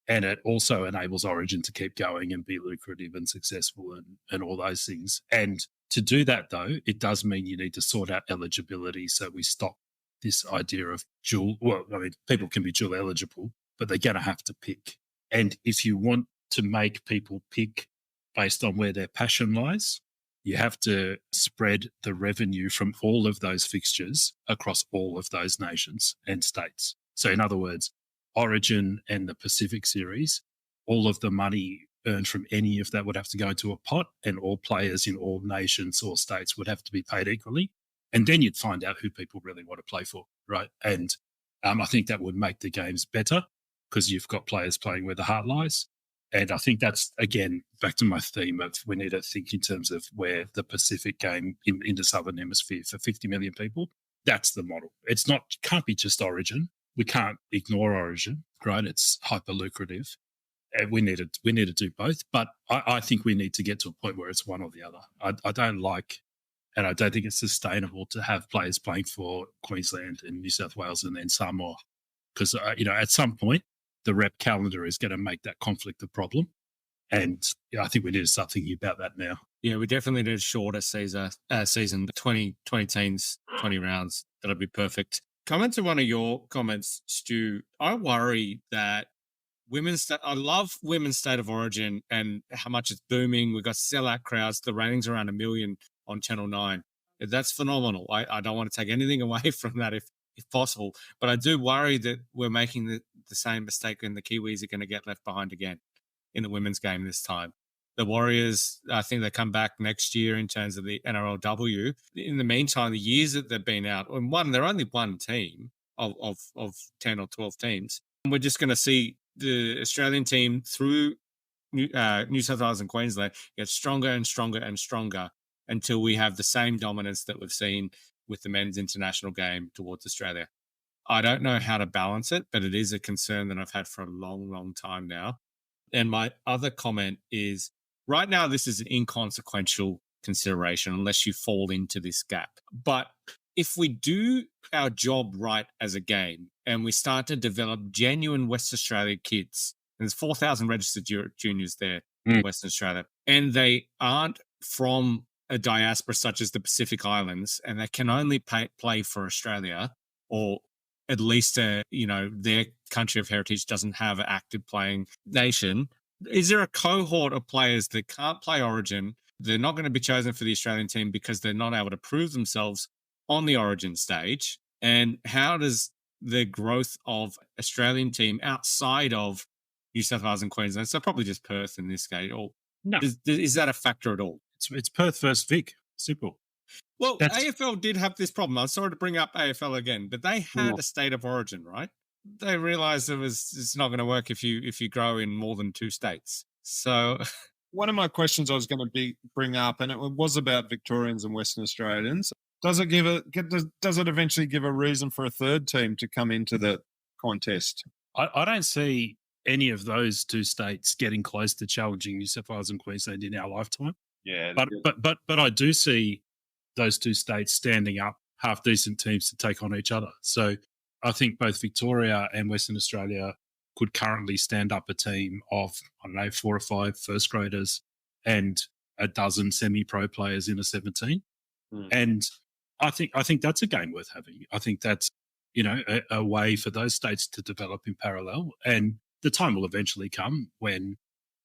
and it also enables Origin to keep going and be lucrative and successful and all those things. And to do that, though, it does mean you need to sort out eligibility, so we stop this idea of dual. Well, I mean, people can be dual eligible, but they're going to have to pick. And if you want to make people pick based on where their passion lies, you have to spread the revenue from all of those fixtures across all of those nations and states. So in other words, Origin and the Pacific Series, all of the money earned from any of that would have to go into a pot, and all players in all nations or states would have to be paid equally. And then you'd find out who people really want to play for, right? And I think that would make the games better because you've got players playing where the heart lies. And I think that's, again, back to my theme of we need to think in terms of where the Pacific game in the Southern Hemisphere for 50 million people, that's the model. It's not, can't be just Origin. We can't ignore Origin, right? It's hyper lucrative. And we need to do both. But I think we need to get to a point where it's one or the other. I don't like, and I don't think it's sustainable to have players playing for Queensland and New South Wales and then Samoa. Because, at some point, the rep calendar is going to make that conflict a problem. And I think we need to start thinking about that now. Yeah, we definitely need a shorter season, 20 teams, 20 rounds. That'll be perfect. Comment to one of your comments, Stu. I worry that I love women's state of origin and how much it's booming. We've got sellout crowds. The ratings are around 1 million on Channel 9. That's phenomenal. I don't want to take anything away from that if possible. But I do worry that we're making the same mistake and the Kiwis are going to get left behind again in the women's game this time. The Warriors, I think they come back next year in terms of the NRLW. In the meantime, the years that they've been out, they're only one team of 10 or 12 teams. And we're just going to see the Australian team through New South Wales and Queensland get stronger and stronger and stronger until we have the same dominance that we've seen with the men's international game towards Australia. I don't know how to balance it, but it is a concern that I've had for a long, long time now. And my other comment is, right now, this is an inconsequential consideration unless you fall into this gap. But if we do our job right as a game and we start to develop genuine West Australia kids, and there's 4,000 registered juniors there in Western Australia, and they aren't from a diaspora such as the Pacific Islands, and they can only play for Australia, or at least their country of heritage doesn't have an active playing nation. Is there a cohort of players that can't play Origin? They're not going to be chosen for the Australian team because they're not able to prove themselves on the Origin stage. And how does the growth of Australian team outside of New South Wales and Queensland, so probably just Perth in this case, or no, is that a factor at all? It's Perth versus Vic. Simple. Well, AFL did have this problem. I'm sorry to bring up AFL again, but they had a state of origin, right? They realised it's not going to work if you grow in more than 2 states. So, one of my questions I was going to bring up, and it was about Victorians and Western Australians. Does it eventually give a reason for a third team to come into the contest? I don't see any of those 2 states getting close to challenging New South Wales and Queensland in our lifetime. Yeah, but I do see those 2 states standing up half decent teams to take on each other. So I think both Victoria and Western Australia could currently stand up a team of, 4 or 5 first graders and a dozen semi-pro players in a 17. And I think that's a game worth having. I think that's, a way for those states to develop in parallel. And the time will eventually come when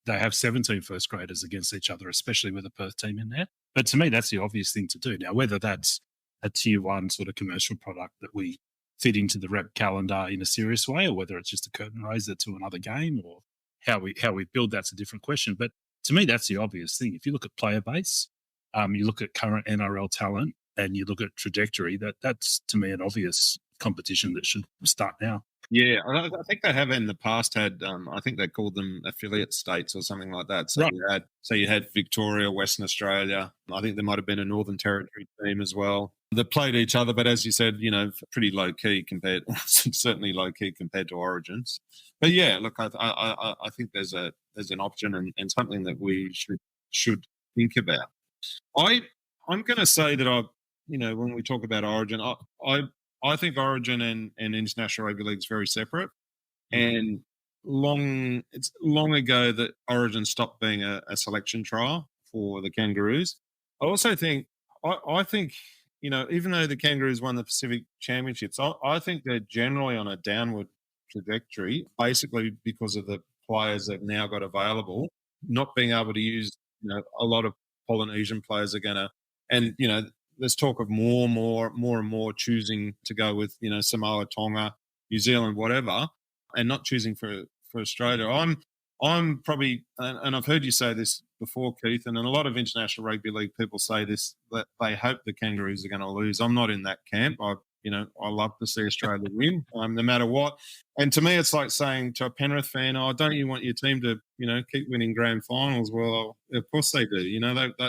they have 17 first graders against each other, especially with a Perth team in there. But to me, that's the obvious thing to do. Now, whether that's a tier 1 sort of commercial product that we fit into the rep calendar in a serious way, or whether it's just a curtain raiser to another game, or how we build, that's a different question. But to me, that's the obvious thing. If you look at player base, you look at current NRL talent, and you look at trajectory, that's to me an obvious competition that should start now. Yeah, I think they have in the past had, I think they called them affiliate states or something like that. So right. You had Victoria, Western Australia. I think there might have been a Northern Territory team as well. They played each other, but as you said, pretty low key certainly low key compared to Origins. But yeah, look, I think there's an option and something that we should think about. I'm going to say that when we talk about Origin, I think Origin and International Rugby League is very separate, and it's long ago that Origin stopped being a selection trial for the Kangaroos. I also think, I think, even though the Kangaroos won the Pacific Championships, I think they're generally on a downward trajectory, basically because of the players they've now got available, not being able to use, a lot of Polynesian players are going to, and, there's talk of more and more choosing to go with, Samoa, Tonga, New Zealand, whatever, and not choosing for Australia. I'm probably, and I've heard you say this before, Keith, and a lot of international rugby league people say this, that they hope the Kangaroos are going to lose. I'm not in that camp. I love to see Australia win, no matter what. And to me, it's like saying to a Penrith fan, "Oh, don't you want your team to, keep winning grand finals?" Well, of course they do.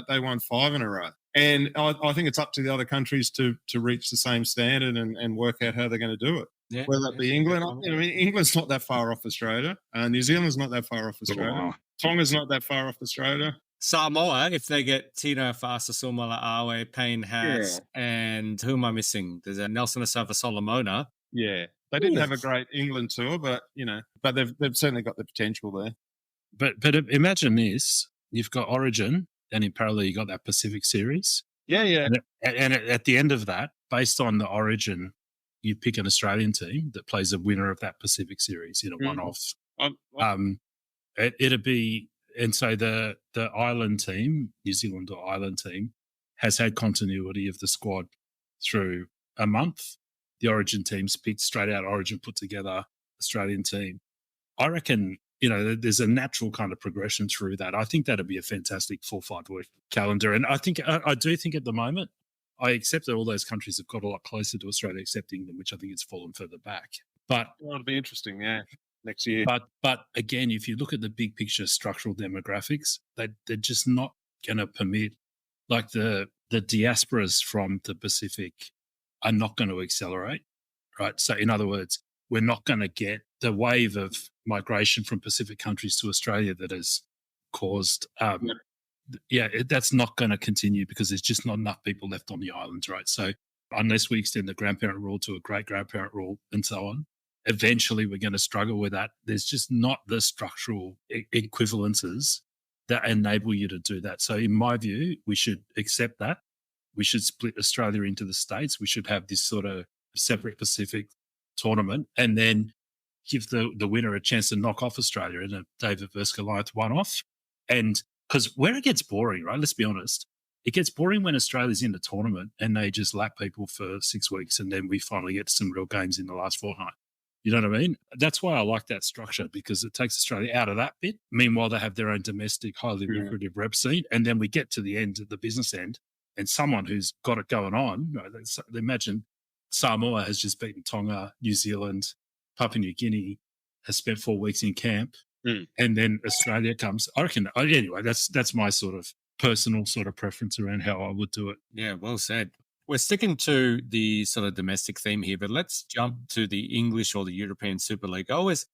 They won 5 in a row. And I think it's up to the other countries to reach the same standard and work out how they're going to do it. Yeah, whether it be England. England's not that far off Australia. New Zealand's not that far off Australia. Tonga's not that far off Australia. Samoa, if they get Tino Fa'asasumala Awe, Payne Haas, and who am I missing? There's a Nelson Asava Solomona. Yeah. They didn't have a great England tour, but, but they've certainly got the potential there. But imagine this. You've got Origin, and in parallel, you got that Pacific Series. Yeah. And at the end of that, based on the Origin, you pick an Australian team that plays a winner of that Pacific Series in a one-off. It'd be, and so the island team, New Zealand or island team, has had continuity of the squad through a month. The Origin team's picked straight out Origin, put together Australian team. I reckon, there's a natural kind of progression through that. I think that'd be a fantastic 4-5 week calendar. And I do think at the moment, I accept that all those countries have got a lot closer to Australia accepting them, which I think it's fallen further back. But it'll be interesting, next year. But again, if you look at the big picture structural demographics, they're just not going to permit, like the diasporas from the Pacific are not going to accelerate, right? So in other words, we're not going to get the wave of migration from Pacific countries to Australia that has caused that's not going to continue because there's just not enough people left on the islands, right? So unless we extend the grandparent rule to a great-grandparent rule and so on, eventually we're going to struggle with that. There's just not the structural equivalences that enable you to do that. So in my view, we should accept that. We should split Australia into the states. We should have this sort of separate Pacific tournament and then give the winner a chance to knock off Australia in a David versus Goliath one-off. And because where it gets boring, right, let's be honest, it gets boring when Australia's in the tournament and they just lap people for 6 weeks and then we finally get some real games in the last fortnight. You know what I mean? That's why I like that structure because it takes Australia out of that bit. Meanwhile, they have their own domestic, highly lucrative rep scene. And then we get to the end, the business end, and someone who's got it going on, imagine Samoa has just beaten Tonga, New Zealand, Papua New Guinea, has spent 4 weeks in camp, and then Australia comes. I reckon, anyway, that's my sort of personal sort of preference around how I would do it. Yeah, well said. We're sticking to the sort of domestic theme here, but let's jump to the English or the European Super League. Always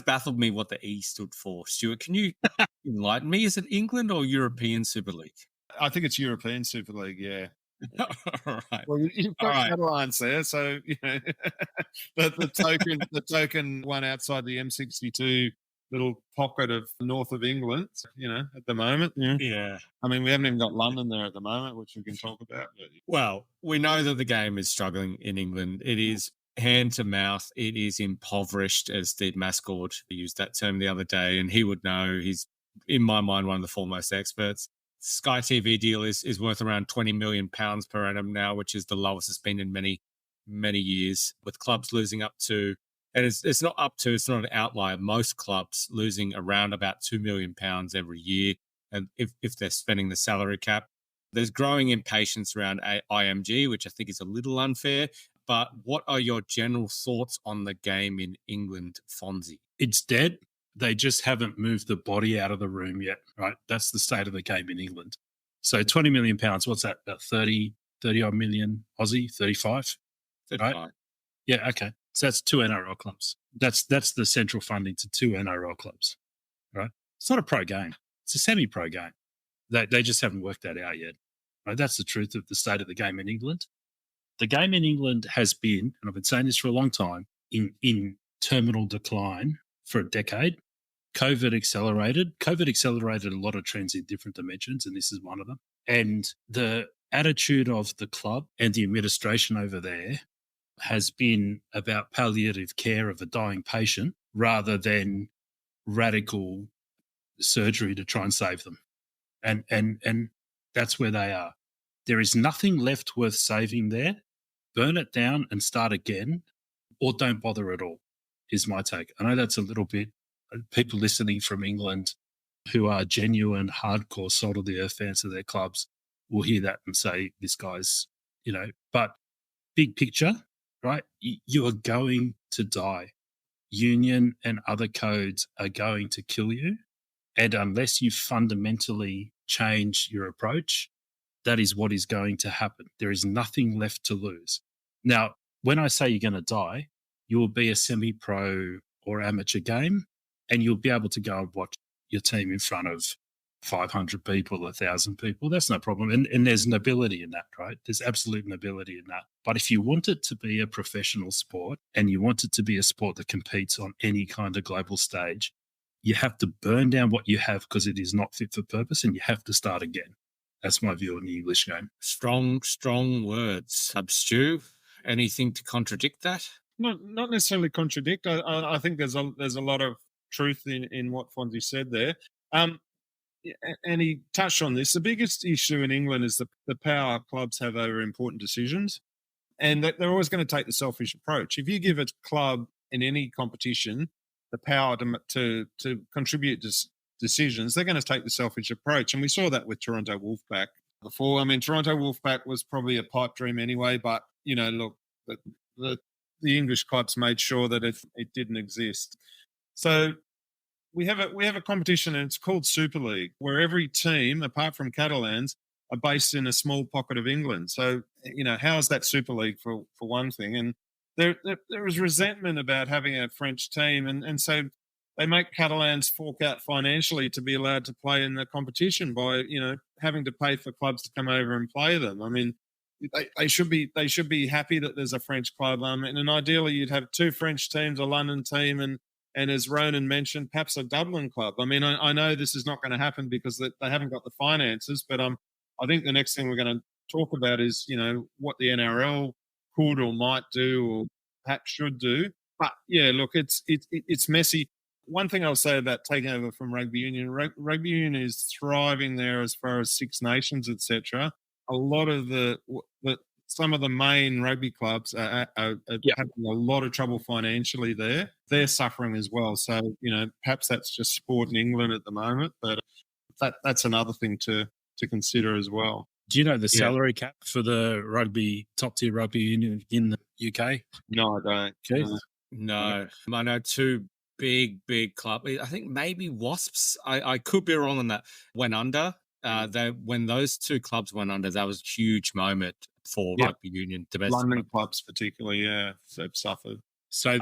baffled me what the E stood for. Stuart, can you enlighten me? Is it England or European Super League? I think it's European Super League, yeah. All right. Well, you've got Netherlands there, so the token one outside the M62 little pocket of north of England, at the moment. Yeah. I mean, we haven't even got London there at the moment, which we can talk about. Well, we know that the game is struggling in England. It is hand to mouth. It is impoverished, as Steve Mascord used that term the other day, and he would know. He's, in my mind, one of the foremost experts. Sky TV deal is worth around £20 million per annum now, which is the lowest it's been in many, many years, with clubs losing up to, and it's not up to, it's not an outlier. Most clubs losing around about £2 million every year. And if they're spending the salary cap, there's growing impatience around IMG, which I think is a little unfair. But what are your general thoughts on the game in England, Fonzie? It's dead. They just haven't moved the body out of the room yet, right? That's the state of the game in England. So £20 million, what's that? About 30 odd million Aussie, 35? 35. Right? Yeah, okay. So that's 2 NRL clubs. That's the central funding to 2 NRL clubs, right? It's not a pro game. It's a semi-pro game. They just haven't worked that out yet. Right? That's the truth of the state of the game in England. The game in England has been, and I've been saying this for a long time, in terminal decline for a decade. COVID accelerated a lot of trends in different dimensions, and this is one of them. And the attitude of the club and the administration over there has been about palliative care of a dying patient rather than radical surgery to try and save them. And that's where they are. There is nothing left worth saving there. Burn it down and start again, or don't bother at all, is my take. I know that's a little bit, people listening from England who are genuine, hardcore, salt of the earth fans of their clubs will hear that and say, this guy's, but big picture, right? You are going to die. Union and other codes are going to kill you. And unless you fundamentally change your approach, that is what is going to happen. There is nothing left to lose. Now, when I say you're going to die, you will be a semi-pro or amateur game, and you'll be able to go and watch your team in front of 500 people, 1,000 people. That's no problem. And there's nobility in that, right? There's absolute nobility in that. But if you want it to be a professional sport and you want it to be a sport that competes on any kind of global stage, you have to burn down what you have because it is not fit for purpose, and you have to start again. That's my view on the English game. Strong words. Stu, anything to contradict that? Not necessarily contradict. I think there's a lot of truth in what Fonzie said there. And he touched on this. The biggest issue in England is the power clubs have over important decisions, and that they're always going to take the selfish approach. If you give a club in any competition the power to contribute decisions, they're going to take the selfish approach. And we saw that with Toronto Wolfpack before. I mean, Toronto Wolfpack was probably a pipe dream anyway, but, look, the English clubs made sure that it didn't exist. So we have a competition, and it's called Super League, where every team, apart from Catalans, are based in a small pocket of England. So, how is that Super League for one thing? And there was resentment about having a French team, and so they make Catalans fork out financially to be allowed to play in the competition by, having to pay for clubs to come over and play them. I mean, they should be happy that there's a French club. And ideally you'd have two French teams, a London team, and as Ronan mentioned, perhaps a Dublin club. I mean, I know this is not going to happen because they haven't got the finances, but I think the next thing we're going to talk about is, what the NRL could or might do or perhaps should do. But yeah, look, it's messy. One thing I'll say about taking over from rugby union, rugby union is thriving there as far as Six Nations, etc. A lot of some of the main rugby clubs are having a lot of trouble financially there. They're suffering as well. So, perhaps that's just sport in England at the moment, but that's another thing to consider as well. Do you know the salary cap for the top tier rugby union in the UK? No, I don't. Okay. No. I know two big clubs. I think maybe Wasps, I could be wrong on that, went under. When those two clubs went under, that was a huge moment for rugby union. London clubs particularly, they've suffered. So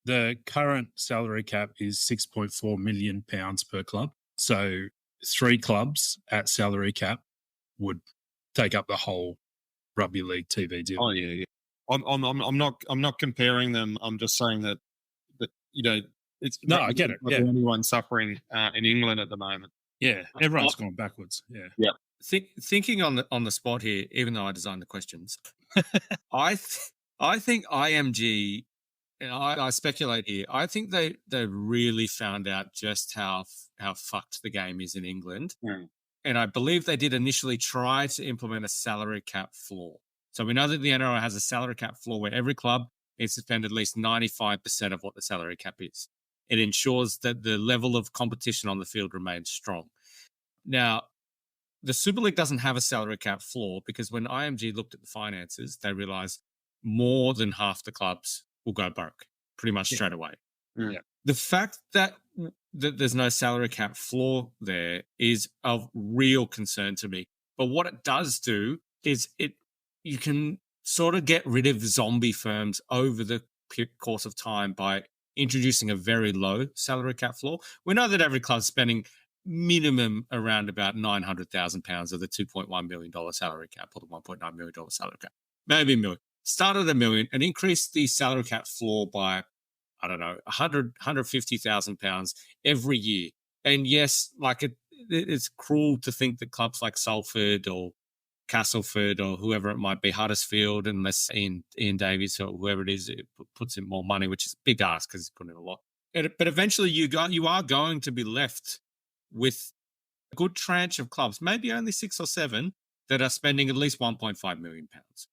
the current salary cap is £6.4 million per club. So 3 clubs at salary cap would take up the whole rugby league TV deal. Oh yeah. I'm not comparing them. I'm just saying that it's I get it. Yeah, anyone suffering in England at the moment. Yeah, everyone's gone backwards. Yeah. Thinking on the spot here, even though I designed the questions, I think IMG, and I speculate here, I think they really found out just how fucked the game is in England. Mm. And I believe they did initially try to implement a salary cap floor. So we know that the NRL has a salary cap floor where every club needs to spend at least 95% of what the salary cap is. It ensures that the level of competition on the field remains strong. Now, the Super League doesn't have a salary cap floor because when IMG looked at the finances, they realized more than half the clubs will go broke pretty much straight away. Yeah. The fact that there's no salary cap floor there is of real concern to me. But what it does do is you can sort of get rid of zombie firms over the course of time by introducing a very low salary cap floor. We know that every club's spending minimum around about £900,000 of the $2.1 million salary cap or the $1.9 million salary cap. Maybe $1 million. Start at $1 million and increase the salary cap floor by, I don't know, £150,000 every year. And yes, like it's cruel to think that clubs like Salford or Castleford or whoever it might be, Huddersfield, unless Ian Davies or whoever it is it puts in more money, which is a big ask because he's putting in a lot. But eventually you are going to be left with a good tranche of clubs, maybe only 6 or 7, that are spending at least £1.5 million.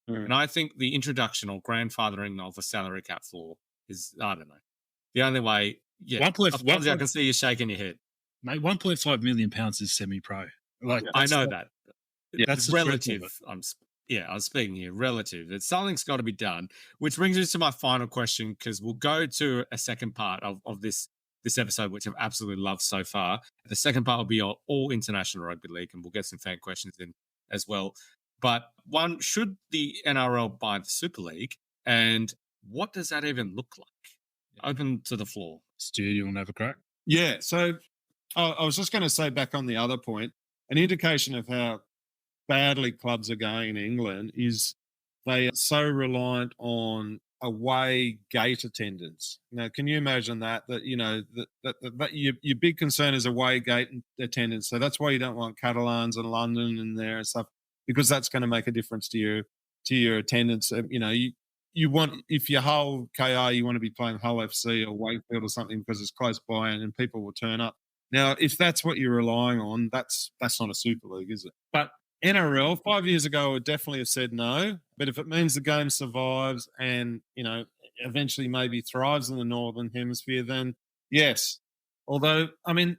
And I think the introduction or grandfathering of a salary cap floor is, I don't know, the only way. Yeah, I can see you shaking your head. Mate, £1.5 million is semi-pro. Like, I know that. Yeah, that's relative. I was speaking here, relative. Something's got to be done, which brings us to my final question, because we'll go to a second part of this episode, which I've absolutely loved so far. The second part will be all international rugby league, and we'll get some fan questions in as well. But one, should the NRL buy the Super League, and what does that even look like? Open to the floor. Stu, you want to have a crack? Yeah, so I was just going to say, back on the other point, an indication of how badly clubs are going in England is they are so reliant on away gate attendance. Now, can you imagine that your big concern is away gate attendance? So that's why you don't want Catalans and London in there and stuff, because that's going to make a difference to your attendance. You want, if you're Hull KR, you want to be playing Hull FC or Wakefield or something because it's close by and people will turn up. Now, if that's what you're relying on, that's not a Super League, is it? But NRL, 5 years ago, would definitely have said no. But if it means the game survives and, eventually maybe thrives in the Northern Hemisphere, then yes. Although, I mean,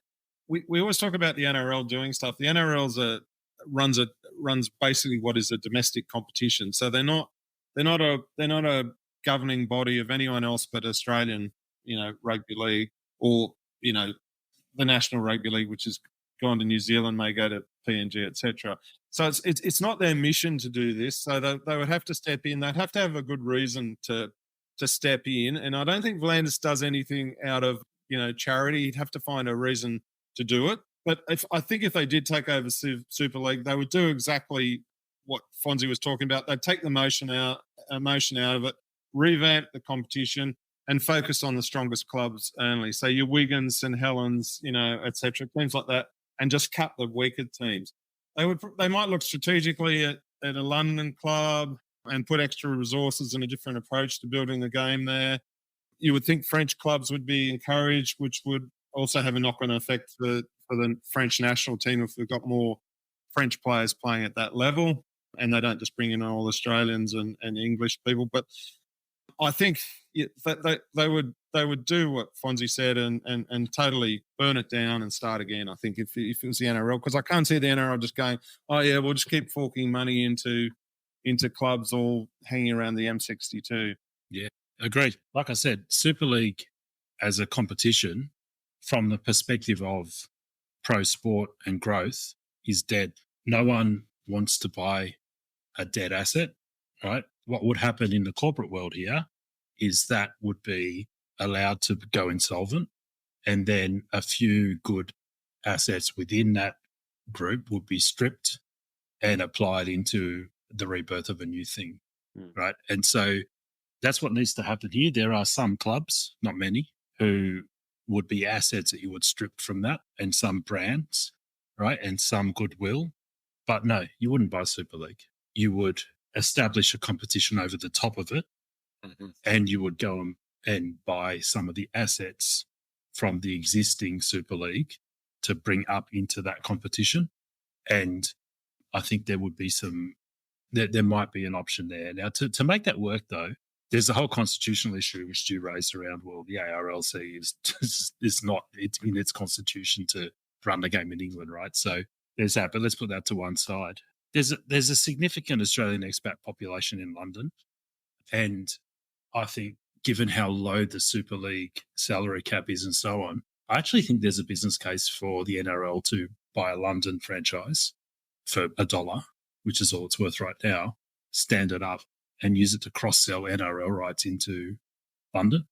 we always talk about the NRL doing stuff. The NRL runs basically what is a domestic competition. So they're not a governing body of anyone else but Australian, rugby league, or, the National Rugby League, which has gone to New Zealand, may go to PNG, etc. So it's not their mission to do this. So they would have to step in. They'd have to have a good reason to step in. And I don't think V'landys does anything out of charity. He'd have to find a reason to do it. But I think if they did take over Super League, they would do exactly what Fonzie was talking about. They'd take the emotion out of it, revamp the competition, and focus on the strongest clubs only. So your Wiggins, St Helens, etc., teams like that, and just cut the weaker teams. They might look strategically at a London club and put extra resources and a different approach to building the game there. You would think French clubs would be encouraged, which would also have a knock-on effect for the French national team if we've got more French players playing at that level, and they don't just bring in all Australians and English people. But I think they would do what Fonzie said and totally burn it down and start again. I think if it was the NRL, because I can't see the NRL just going, oh yeah, we'll just keep forking money into clubs all hanging around the M62. Yeah, agreed. Like I said, Super League as a competition, from the perspective of pro sport and growth, is dead. No one wants to buy a dead asset, right? What would happen in the corporate world here is that would be allowed to go insolvent, and then a few good assets within that group would be stripped and applied into the rebirth of a new thing, right? And so that's what needs to happen here. There are some clubs, not many, who would be assets that you would strip from that, and some brands, right, and some goodwill. But no, you wouldn't buy Super League. You would establish a competition over the top of it, and you would go and buy some of the assets from the existing Super League to bring up into that competition. And I think there would be there might be an option there. Now, to make that work, though, there's a whole constitutional issue which you raised around, well, the ARLC is not in its constitution to run the game in England, right? So there's that, but let's put that to one side. There's a significant Australian expat population in London, and I think given how low the Super League salary cap is and so on, I actually think there's a business case for the NRL to buy a London franchise for $1, which is all it's worth right now, stand it up and use it to cross-sell NRL rights into London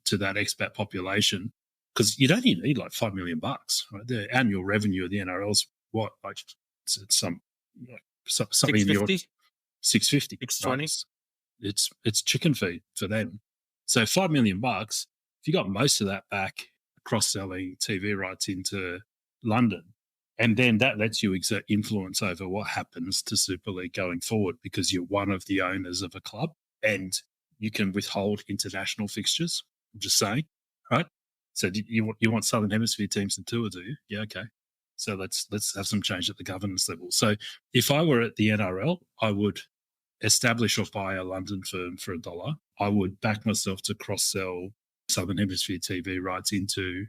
to that expat population, because you don't even need like $5 million, right? The annual revenue of the NRL is what, like something in the order 650, 620. Right? It's chicken feed for them. So $5 million, if you got most of that back cross-selling TV rights into London, And then that lets you exert influence over what happens to Super League going forward, because you're one of the owners of a club and you can withhold international fixtures. I'm just saying, right? So you want Southern Hemisphere teams to tour, do you? Yeah, okay. So let's have some change at the governance level. So if I were at the NRL, I would establish or buy a London firm for $1. I would back myself to cross-sell Southern Hemisphere TV rights into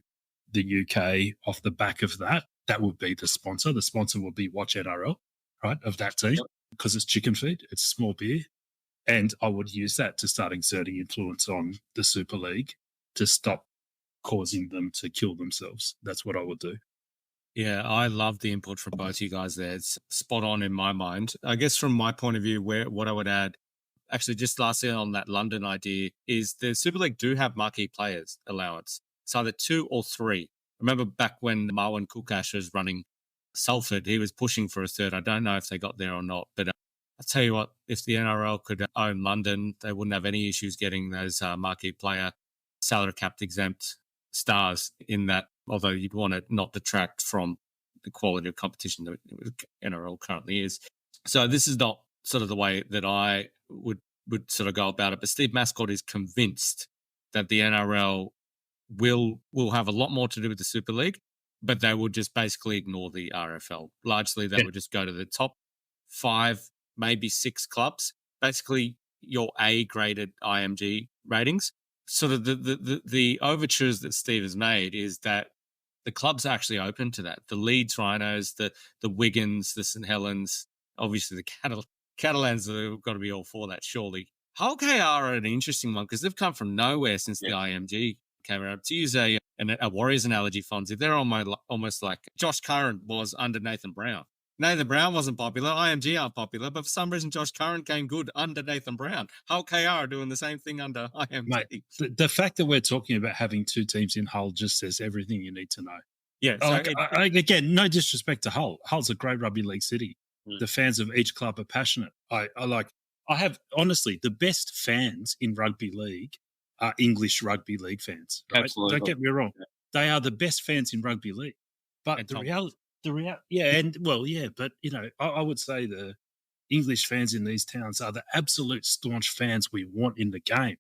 the UK off the back of that. That would be the sponsor. The sponsor would be Watch NRL, right, of that team, because it's chicken feed, it's small beer. And I would use that to start exerting influence on the Super League to stop causing them to kill themselves. That's what I would do. Yeah, I love the input from both you guys there. It's spot on in my mind. I guess from my point of view, what I would add, actually just lastly on that London idea, is the Super League do have marquee players allowance. It's either 2 or 3. Remember back when Marwan Kukash was running Salford, he was pushing for a 3rd. I don't know if they got there or not, but I'll tell you what, if the NRL could own London, they wouldn't have any issues getting those marquee player salary capped exempt stars in that, although you'd want to not detract from the quality of competition that NRL currently is. So this is not sort of the way that I would sort of go about it. But Steve Mascott is convinced that the NRL will have a lot more to do with the Super League, but they will just basically ignore the RFL. Largely, they would just go to the top 5, maybe 6 clubs, basically your A-graded IMG ratings. Sort of the overtures that Steve has made is that the clubs are actually open to that. The Leeds Rhinos, the Wiggins, the St Helens, obviously the Catalans have got to be all for that, surely. Hull KR are an interesting one because they've come from nowhere since the IMG came around. To use a Warriors analogy, Fonzie, they're almost like Josh Curran was under Nathan Brown. Nathan Brown wasn't popular. IMG aren't popular, but for some reason, Josh Curran came good under Nathan Brown. Hull KR are doing the same thing under IMG. Mate, the fact that we're talking about having 2 teams in Hull just says everything you need to know. Yeah. So again, no disrespect to Hull. Hull's a great rugby league city. The fans of each club are passionate. I have, honestly, the best fans in rugby league are English rugby league fans. Right? Absolutely. Don't get me wrong. Yeah. They are the best fans in rugby league. But but I would say the English fans in these towns are the absolute staunch fans we want in the game.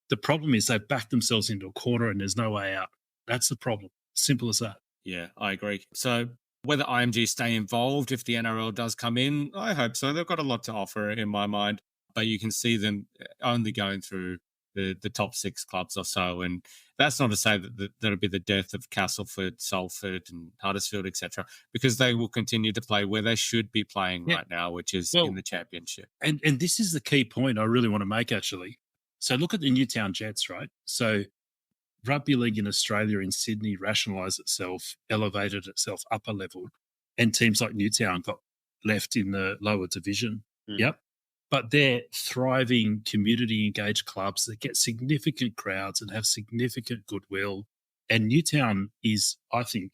The problem is they've backed themselves into a corner and there's no way out. That's the problem. Simple as that. Yeah, I agree. So whether IMG stay involved if the NRL does come in, I hope so. They've got a lot to offer in my mind, but you can see them only going through the top 6 clubs or so. And that's not to say that that'll be the death of Castleford, Salford and Huddersfield, etc., because they will continue to play where they should be playing right now, which is in the championship. And this is the key point I really want to make, actually. So look at the Newtown Jets, right? So rugby league in Australia, in Sydney, rationalised itself, elevated itself up a level, and teams like Newtown got left in the lower division. Yep. But they're thriving, community-engaged clubs that get significant crowds and have significant goodwill. And Newtown is, I think,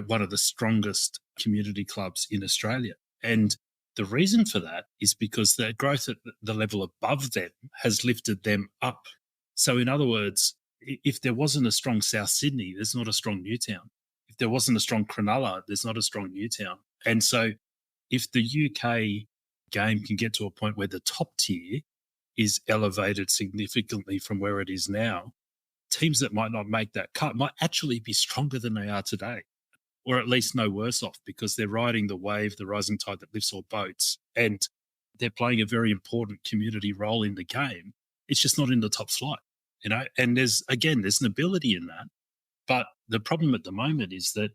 one of the strongest community clubs in Australia. And the reason for that is because their growth at the level above them has lifted them up. So in other words, if there wasn't a strong South Sydney, there's not a strong Newtown. If there wasn't a strong Cronulla, there's not a strong Newtown. And so if the UK game can get to a point where the top tier is elevated significantly from where it is now, teams that might not make that cut might actually be stronger than they are today, or at least no worse off, because they're riding the wave, the rising tide that lifts all boats, and they're playing a very important community role in the game. It's just not in the top flight, and there's an ability in that. But the problem at the moment is that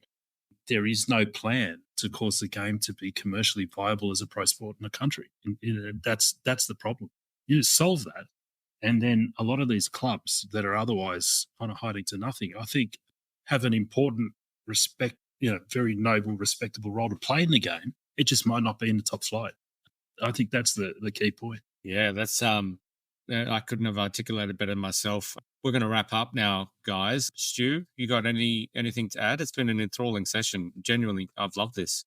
there is no plan to cause the game to be commercially viable as a pro sport in the country. That's the problem. You solve that, and then a lot of these clubs that are otherwise kind of hiding to nothing, I think, have an important very noble, respectable role to play in the game. It just might not be in the top flight. I think that's the key point. Yeah, that's I couldn't have articulated better myself. We're going to wrap up now, guys. Stu, you got anything to add? It's been an enthralling session. Genuinely, I've loved this.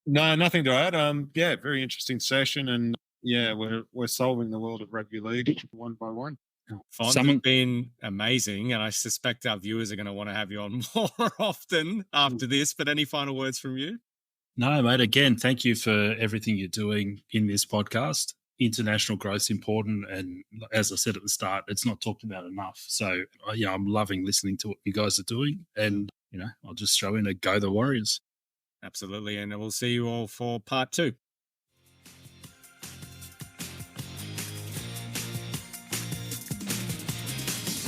No, nothing to add. Very interesting session, and we're solving the world of rugby league one by one. Fonzie, it's been amazing, and I suspect our viewers are going to want to have you on more often after this. But any final words from you? No, mate, again, thank you for everything you're doing in this podcast. International growth's important. And as I said at the start, it's not talked about enough. So, I'm loving listening to what you guys are doing. And, I'll just throw in a go the Warriors. Absolutely. And we'll see you all for part 2.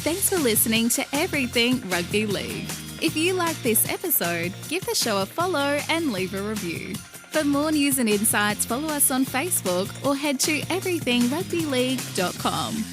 Thanks for listening to Everything Rugby League. If you like this episode, give the show a follow and leave a review. For more news and insights, follow us on Facebook or head to everythingrugbyleague.com.